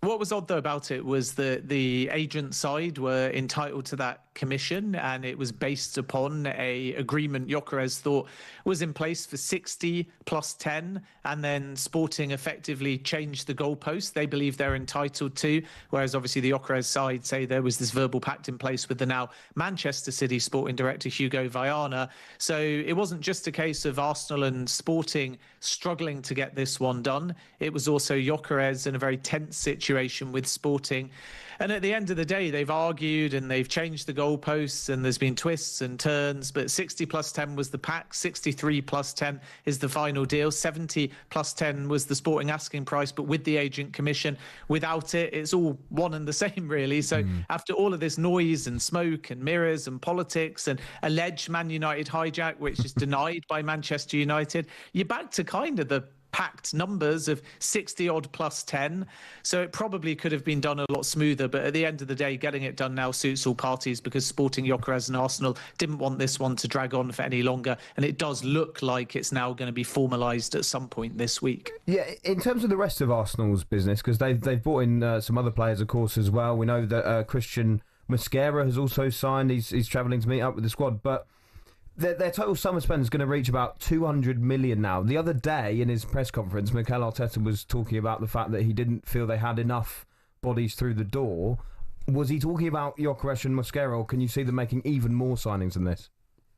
What was odd, though, about it was that the agent side were entitled to that commission, and it was based upon a agreement Haaaaas thought was in place for 60 plus 10, and then Sporting effectively changed the goalpost. They believe they're entitled to, whereas obviously the Haaaaas side say there was this verbal pact in place with the now Manchester City sporting director Hugo Viana. So it wasn't just a case of Arsenal and Sporting struggling to get this one done. It was also Haaaaas in a very tense situation with Sporting. And at the end of the day, they've argued and they've changed the goalposts, and there's been twists and turns, but 60 plus 10 was the pack, 63 plus 10 is the final deal, 70 plus 10 was the Sporting asking price, but with the agent commission, without it, it's all one and the same, really. So after all of this noise and smoke and mirrors and politics and alleged Man United hijack, which is denied by Manchester United, you're back to kind of the packed numbers of 60 odd plus 10. So it probably could have been done a lot smoother, but at the end of the day, getting it done now suits all parties, because Sporting, Haaaaas and Arsenal didn't want this one to drag on for any longer, and it does look like it's now going to be formalised at some point this week. Yeah, in terms of the rest of Arsenal's business, because they've brought in some other players, of course, as well. We know that Christian Mosquera has also signed. He's travelling to meet up with the squad, but their total summer spend is going to reach about 200 million now. The other day in his press conference, Mikel Arteta was talking about the fact that he didn't feel they had enough bodies through the door. Was he talking about Haaaaas and Mosquera, or can you see them making even more signings than this?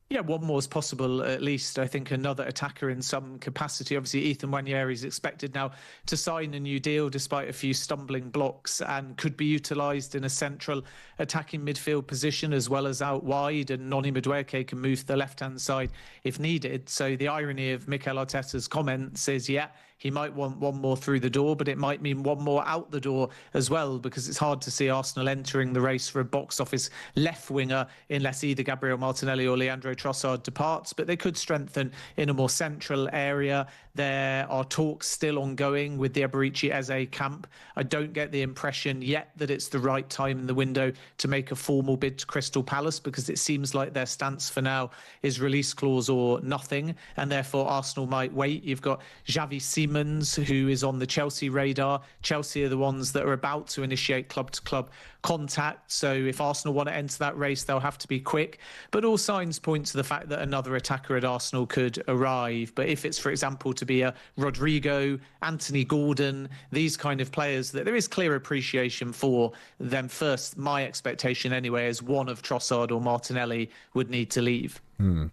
Yeah, one more is possible, at least. I think another attacker in some capacity. Obviously, Ethan Nwaneri is expected now to sign a new deal despite a few stumbling blocks, and could be utilised in a central attacking midfield position as well as out wide, and Noni Madueke can move to the left-hand side if needed. So the irony of Mikel Arteta's comments is, yeah, he might want one more through the door, but it might mean one more out the door as well, because it's hard to see Arsenal entering the race for a box office left winger unless either Gabriel Martinelli or Leandro Trossard departs. But they could strengthen in a more central area. There are talks still ongoing with the Eberechi Eze camp. I don't get the impression yet that it's the right time in the window to make a formal bid to Crystal Palace, because it seems like their stance for now is release clause or nothing, and therefore Arsenal might wait. You've got Xavi Simons, who is on the Chelsea radar. Chelsea are the ones that are about to initiate club-to-club contact, so if Arsenal want to enter that race, they'll have to be quick. But all signs point to the fact that another attacker at Arsenal could arrive. But if it's, for example, to be a Rodrigo, Anthony Gordon, these kind of players that there is clear appreciation for, then first, my expectation anyway, is one of Trossard or Martinelli would need to leave.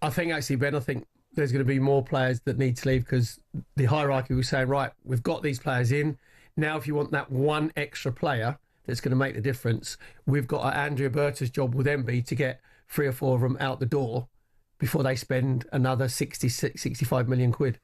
I think actually, Ben, I think there's going to be more players that need to leave, because the hierarchy was saying, right, we've got these players in. Now, if you want that one extra player that's going to make the difference, we've got Andrea Berta's job will then be to get 3 or 4 of them out the door before they spend another 65 million quid.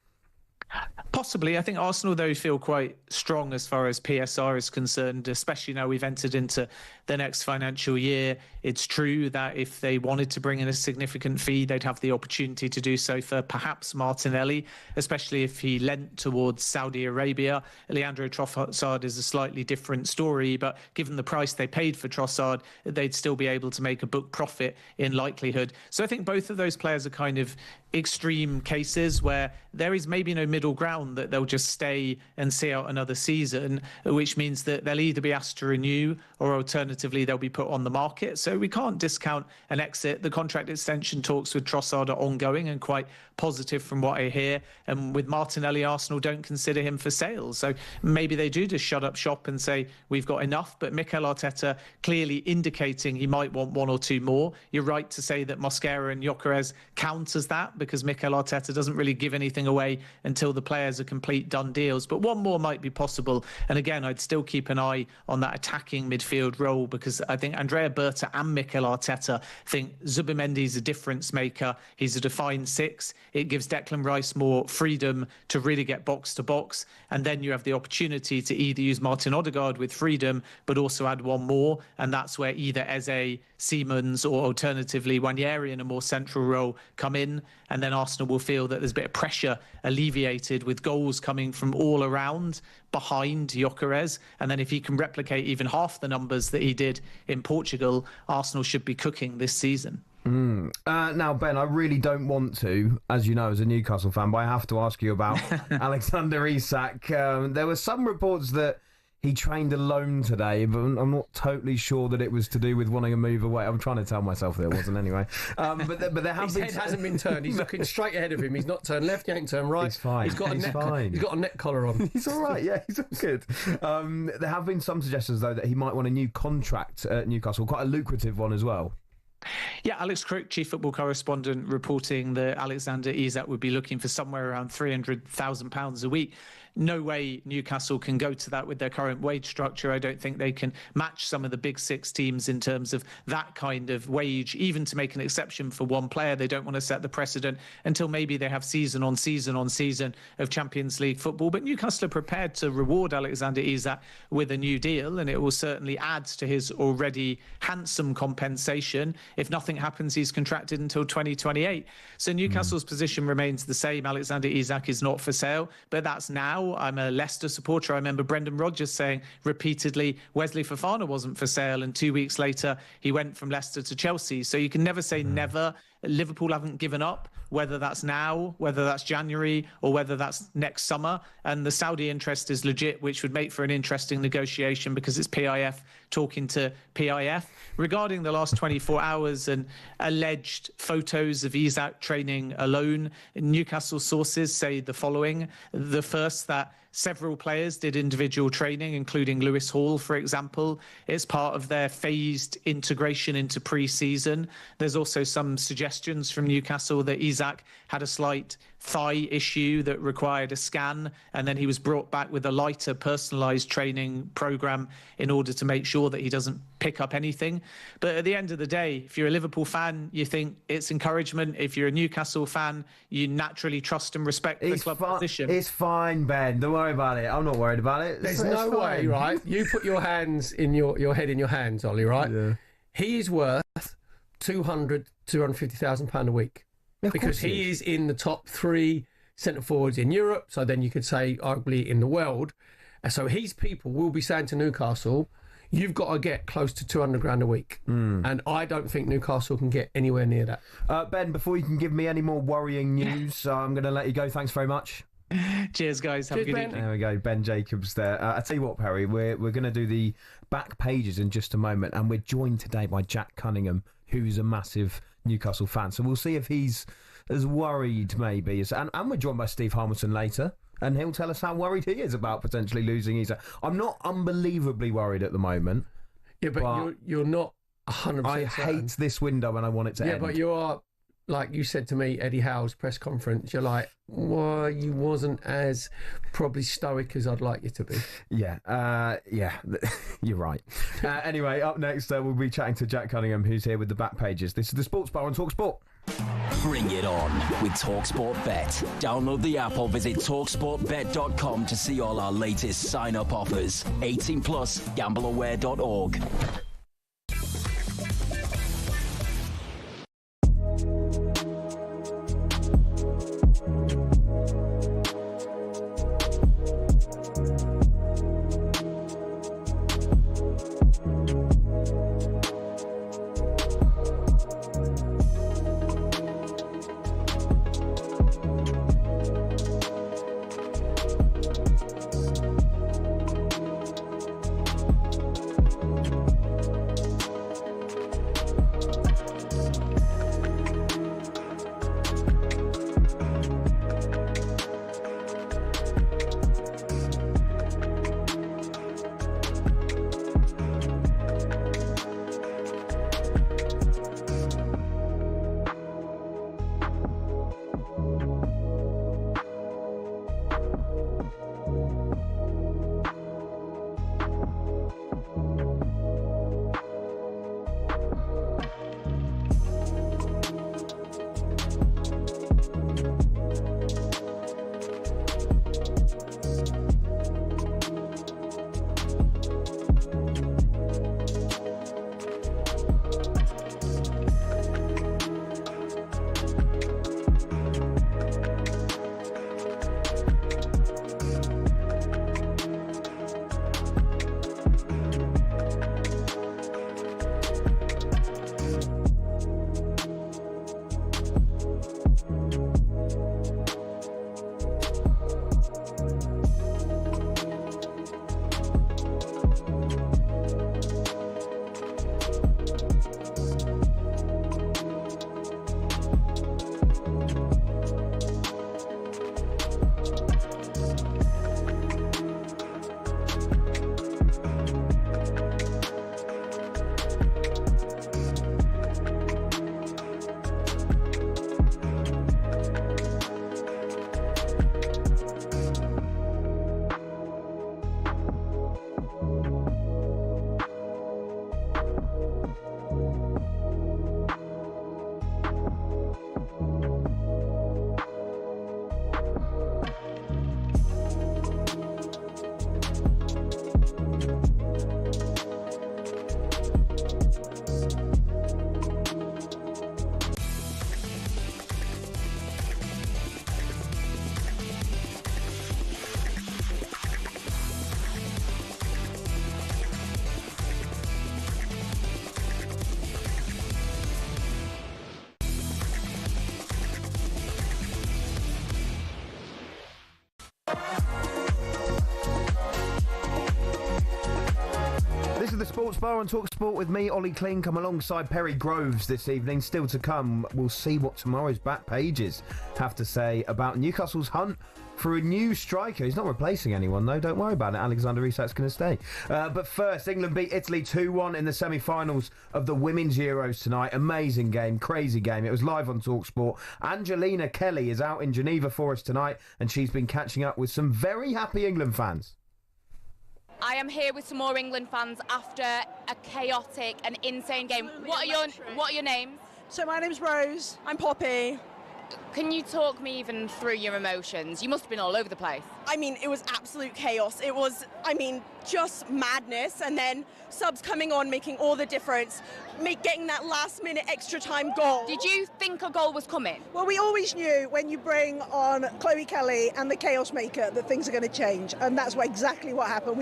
Possibly. I think Arsenal, though, feel quite strong as far as PSR is concerned, especially now we've entered into the next financial year. It's true that if they wanted to bring in a significant fee, they'd have the opportunity to do so for perhaps Martinelli, especially if he lent towards Saudi Arabia. Leandro Trossard is a slightly different story, but given the price they paid for Trossard, they'd still be able to make a book profit in likelihood. So I think both of those players are kind of extreme cases where there is maybe no middle ground, that they'll just stay and see out another season, which means that they'll either be asked to renew or alternatively they'll be put on the market. So we can't discount an exit. The contract extension talks with Trossard are ongoing and quite positive from what I hear. And with Martinelli, Arsenal don't consider him for sale. So maybe they do just shut up shop and say, we've got enough. But Mikel Arteta clearly indicating he might want 1 or 2 more. You're right to say that Mosquera and Gyökeres counters that, because Mikel Arteta doesn't really give anything away until the players are complete done deals. But 1 more might be possible. And again, I'd still keep an eye on that attacking midfield role, because I think Andrea Berta and Mikel Arteta think Zubimendi's a difference maker. He's a defined 6. It gives Declan Rice more freedom to really get box to box. And then you have the opportunity to either use Martin Odegaard with freedom, but also add 1 more. And that's where either Eze, Simons, or alternatively Nwaneri in a more central role come in. And then Arsenal will feel that there's a bit of pressure alleviated with goals coming from all around behind Gyökeres. And then if he can replicate even half the numbers that he did in Portugal, Arsenal should be cooking this season. Now, Ben, I really don't want to, as you know, as a Newcastle fan, but I have to ask you about Alexander Isak. There were some reports that he trained alone today, but I'm not totally sure that it was to do with wanting to move away. I'm trying to tell myself that it wasn't anyway. But there have His been... head hasn't been turned. He's looking straight ahead of him. He's not turned left, he ain't turned right. He's fine. He's got a neck collar on. He's all right, yeah, he's all good. There have been some suggestions, though, that he might want a new contract at Newcastle, quite a lucrative one as well. Yeah, Alex Crook, chief football correspondent, reporting that Alexander Isak would be looking for somewhere around £300,000 a week. No way Newcastle can go to that with their current wage structure. I don't think they can match some of the big 6 teams in terms of that kind of wage, even to make an exception for 1 player. They don't want to set the precedent until maybe they have season on season on season of Champions League football. But Newcastle are prepared to reward Alexander Isak with a new deal, and it will certainly add to his already handsome compensation. If nothing happens, he's contracted until 2028. So Newcastle's position remains the same. Alexander Isak is not for sale, but that's now. I'm a Leicester supporter. I remember Brendan Rodgers saying repeatedly Wesley Fofana wasn't for sale, and 2 weeks later he went from Leicester to Chelsea. So you can never say never. Liverpool haven't given up, whether that's now, whether that's January, or whether that's next summer. And the Saudi interest is legit, which would make for an interesting negotiation, because it's PIF talking to PIF. Regarding the last 24 hours and alleged photos of Isak training alone, Newcastle sources say the following. The first, that several players did individual training, including Lewis Hall, for example. It's part of their phased integration into pre-season. There's also some suggestions from Newcastle that Isak had a slight thigh issue that required a scan, and then he was brought back with a lighter personalised training programme in order to make sure that he doesn't pick up anything. But at the end of the day, if you're a Liverpool fan, you think it's encouragement. If you're a Newcastle fan, you naturally trust and respect the club position. It's fine, Ben. Don't worry about it. I'm not worried about it. There's no way, right? You put your hands in your head in your hands, Ollie, right? Yeah. He is worth £250,000 a week. Yeah, because he is in the top 3 centre forwards in Europe. So then you could say arguably in the world. And so his people will be saying to Newcastle, you've got to get close to 200 grand a week. And I don't think Newcastle can get anywhere near that. Ben, before you can give me any more worrying news, I'm going to let you go. Thanks very much. Cheers, guys. Have a good evening. There we go, Ben Jacobs there. I tell you what, Perry, we're going to do the back pages in just a moment, and we're joined today by Jack Cunningham, who's a massive Newcastle fan. So we'll see if he's as worried maybe as... And we're joined by Steve Harmilton later, and he'll tell us how worried he is about potentially losing his... I'm not unbelievably worried at the moment. Yeah, but you're not 100% I hate this window and I want it to end. Yeah, but you are, like you said to me, Eddie Howe's press conference, you're like, well, you wasn't as probably stoic as I'd like you to be. Yeah, you're right. Anyway, up next, we'll be chatting to Jack Cunningham, who's here with the back pages. This is the Sports Bar on talkSPORT. Bring it on with talkSPORT Bet. Download the app or visit talksportbet.com to see all our latest sign-up offers. 18 plus, gambleaware.org. The Sports Bar on talkSPORT with me, Olly, Clink. I'm alongside Perry Groves this evening. Still to come, we'll see what tomorrow's back pages have to say about Newcastle's hunt for a new striker. He's not replacing anyone, though. Don't worry about it. Alexander Isak's going to stay. But first, England beat Italy 2-1 in the semi-finals of the Women's Euros tonight. Amazing game, crazy game. It was live on talkSPORT. Angelina Kelly is out in Geneva for us tonight, and she's been catching up with some very happy England fans. I am here with some more England fans after a chaotic and insane game. What are your names? So my name's Rose. I'm Poppy. Can you talk me even through your emotions? You must have been all over the place. I mean, it was absolute chaos. It was, just madness. And then subs coming on, making all the difference, getting that last-minute extra time goal. Did you think a goal was coming? Well, we always knew when you bring on Chloe Kelly and the chaos maker that things are going to change. And that's exactly what happened.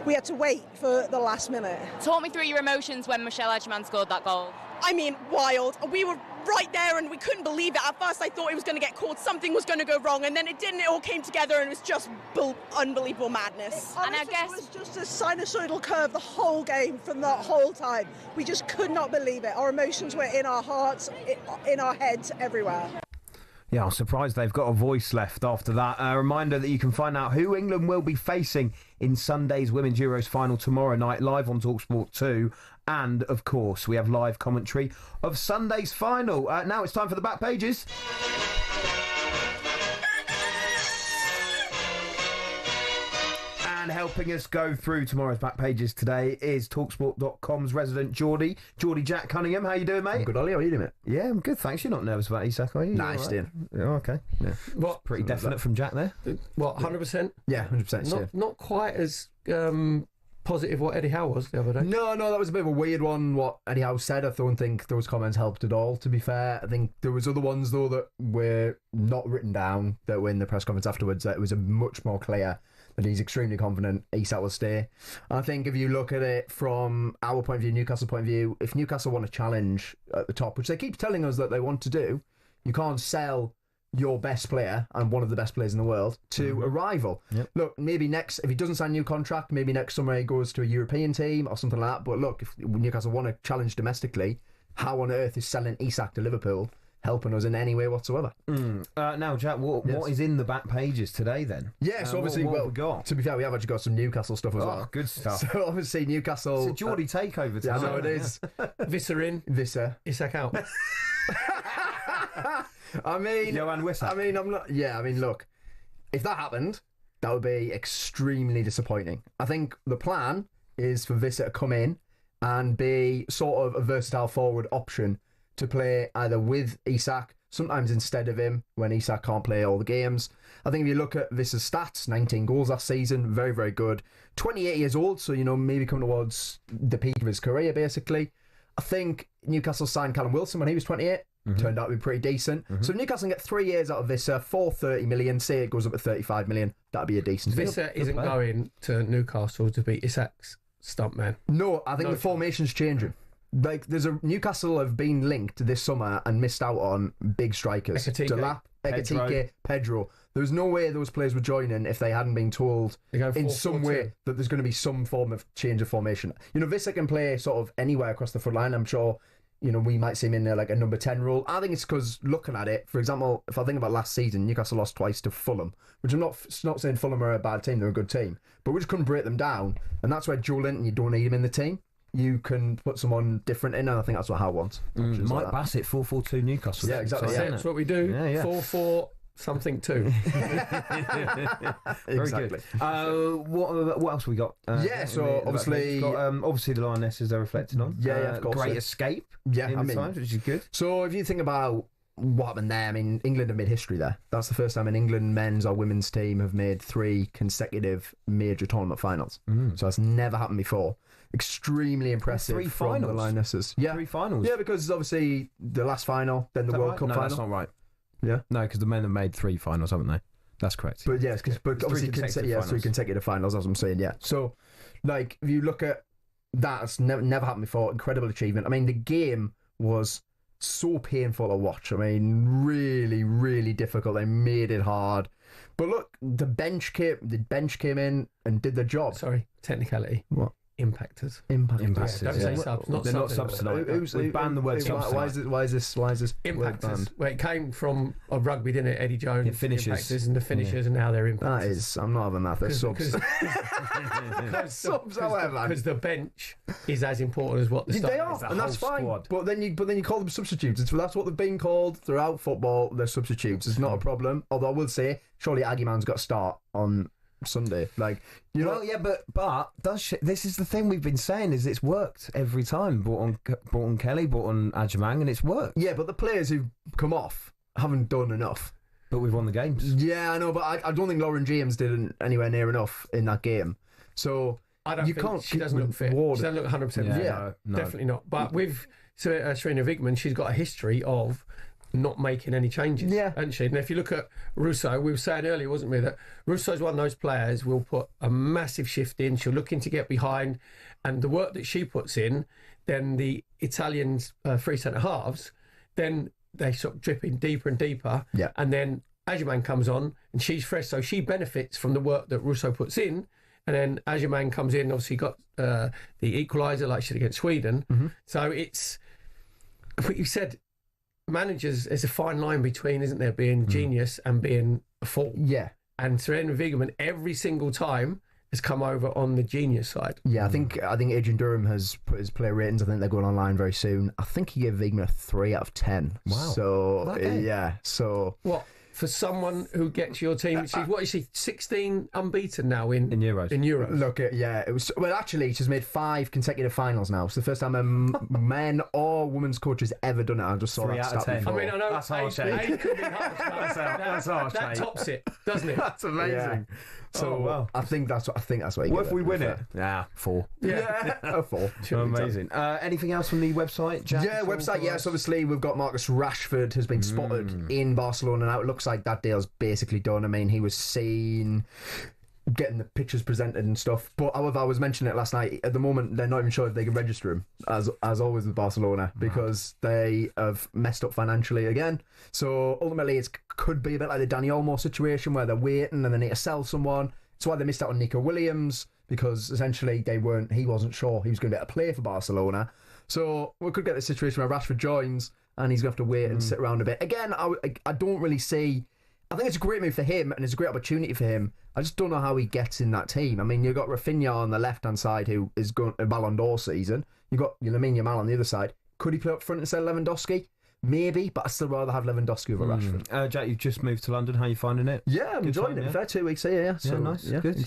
We had to wait for the last minute. Talk me through your emotions when Michelle Edgeman scored that goal. Wild. We were right there and we couldn't believe it. At first I thought it was going to get caught, something was going to go wrong, and then it didn't. It all came together and it was just unbelievable madness. And I guess it was just a sinusoidal curve the whole game from the whole time. We just could not believe it. Our emotions were in our hearts, in our heads, everywhere. Yeah, I'm surprised they've got a voice left after that. A reminder that you can find out who England will be facing in Sunday's Women's Euros final tomorrow night, live on talkSPORT 2. And, of course, we have live commentary of Sunday's final. Now it's time for the back pages. And helping us go through tomorrow's back pages today is talksport.com's resident Geordie Jack Cunningham. How you doing, mate? I'm good, Ollie. How are you doing, mate? Yeah, I'm good, thanks. You're not nervous about Isak, are you? Nice, right? Oh, okay. Yeah. What? Pretty definite from Jack there. What, 100%? Yeah, 100%. Not quite as positive what Eddie Howe was the other day. No, that was a bit of a weird one, what Eddie Howe said. I don't think those comments helped at all, to be fair. I think there was other ones, though, that were not written down, that were in the press conference afterwards, that it was a much more clear that he's extremely confident Isak will stay. I think if you look at it from our point of view, Newcastle point of view, if Newcastle want a challenge at the top, which they keep telling us that they want to do, you can't sell your best player and one of the best players in the world to a rival. Yep. Look, maybe next, if he doesn't sign a new contract, maybe next summer he goes to a European team or something like that. But look, if Newcastle want to challenge domestically, how on earth is selling Isak to Liverpool helping us in any way whatsoever? Now, Jack, what is in the back pages today then? Yeah, so obviously, what have we got? To be fair, we have actually got some Newcastle stuff as well. Good stuff. So obviously Newcastle... It's a Geordie takeover today. Yeah, I know it is. Visser in. Visser. Isak out. I mean... Johan Wissak. I mean, I'm not... Yeah, I mean, look, if that happened, that would be extremely disappointing. I think the plan is for Visser to come in and be sort of a versatile forward option to play either with Isak, sometimes instead of him when Isak can't play all the games. I think if you look at Visser's stats, 19 goals last season, very, very good. 28 years old, so, maybe coming towards the peak of his career, basically. I think Newcastle signed Callum Wilson when he was 28. Turned out to be pretty decent. So if Newcastle can get 3 years out of Visser for 30 million, say it goes up to 35 million, that'd be a decent deal. Visser isn't going to Newcastle to be Isak's stuntman. No, I think the formation's changing. Like, Newcastle have been linked this summer and missed out on big strikers. Delap, Ekatike, Pedro. There's no way those players were joining if they hadn't been told in some way that there's going to be some form of change of formation. Visser can play sort of anywhere across the front line. I'm sure, we might see him in there like a number 10 role. I think it's because looking at it, for example, if I think about last season, Newcastle lost twice to Fulham, which I'm not saying Fulham are a bad team, they're a good team, but we just couldn't break them down. And that's where Joe Linton, you don't need him in the team. You can put someone different in, and I think that's what Howe wants. Mike like Bassett, 4-4-2 Newcastle. Yeah, exactly. That's what we do. Yeah. 4-4 something too. Exactly. What else we got? So obviously, obviously the Lionesses are reflecting on. Of course. Great escape. Yeah, in the times, which is good. So if you think about what happened there, I mean, England have made history there. That's the first time an England men's or women's team have made 3 consecutive major tournament finals. So that's never happened before. Extremely impressive 3 from finals. the Lionesses. Yeah, 3 finals. Yeah, because obviously the last final, then the World Cup no, final. That's not right. Yeah, no, because the men have made 3 finals, haven't they? That's correct. But yes, but obviously 3 consecutive finals, as I'm saying. Yeah, so like if you look at that, it's never happened before. Incredible achievement. I mean, the game was so painful to watch. I mean, really, really difficult. They made it hard. But look, the bench came in and did the job. Sorry, technicality. What? Impactors. Impactors. Don't say subs. They're not subs tonight. We banned the word subs. Why is this impactors? Well, it came from a rugby, didn't it? Eddie Jones, impactors and the finishers, and now they're impactors. That is, I'm not having that. They're subs. Subs, however, because the bench is as important as what the start. They are, and that's fine. But then you call them substitutes. That's what they've been called throughout football. They're substitutes. It's not a problem. Although I will say, surely Aggieman's got to start on Sunday, like Well, yeah, but this is the thing we've been saying is it's worked every time. Brought on Kelly, brought on Ajamang, and it's worked. Yeah, but the players who've come off haven't done enough. But we've won the games. Yeah, I know, but I don't think Lauren James did anywhere near enough in that game. So I don't think she doesn't look fit. She doesn't look 100% fit. Yeah, no. Definitely not. But with Serena Wiegman, she's got a history of not making any changes, hasn't she? And if you look at Russo, we were saying earlier, wasn't we, that Russo's one of those players will put a massive shift in. She'll look in to get behind, and the work that she puts in, then the Italians' three centre halves, then they sort of drip in deeper and deeper. Yeah. And then Agyemang comes on and she's fresh, so she benefits from the work that Russo puts in. And then Agyemang comes in, obviously got the equaliser like she did against Sweden. Mm-hmm. So it's what you said. Managers, there's a fine line between, isn't there, being genius and being a fool. Yeah. And Serena Wiegman every single time has come over on the genius side. Yeah, I think Adrian Durham has put his player ratings. I think they're going online very soon. I think he gave Wiegman a 3 out of 10. Wow. So Okay. yeah. So what for someone who gets your team? What is she? 16 unbeaten now in Euros. In Euros. Look, it was actually she's made 5 consecutive finals now. It's the first time a men or women's coach has ever done it. I just saw 3 that out of stat 10. before. I mean, I know That's harsh, eight eh? could be harsh. That's harsh, That mate. tops it, doesn't it? That's amazing. Yeah. So Oh, wow. I think that's what you What give if we win it? Yeah, 4. Yeah. A 4. Amazing. Anything else from the website, Jack? Yeah, website. Yes, obviously we've got Marcus Rashford has been spotted in Barcelona now. It looks like that deal's basically done. I mean, he was seen getting the pictures presented and stuff. But however, I was mentioning it last night. At the moment, they're not even sure if they can register him, as always with Barcelona, because they have messed up financially again. So ultimately, it could be a bit like the Dani Olmo situation where they're waiting and they need to sell someone. That's why they missed out on Nico Williams, because essentially he wasn't sure he was going to be able to play for Barcelona. So we could get the situation where Rashford joins and he's going to have to wait and sit around a bit. Again, I don't really see. I think it's a great move for him and it's a great opportunity for him. I just don't know how he gets in that team. I mean, you've got Rafinha on the left-hand side who is going a Ballon d'Or season. You've got Lamine Yamal on the other side. Could he play up front instead of Lewandowski? Maybe, but I'd still rather have Lewandowski over Rashford. Jack, you've just moved to London. How are you finding it? Yeah, I'm Good enjoying time, it. yeah? Fair 2 weeks here, yeah. So, nice. Yeah, Good.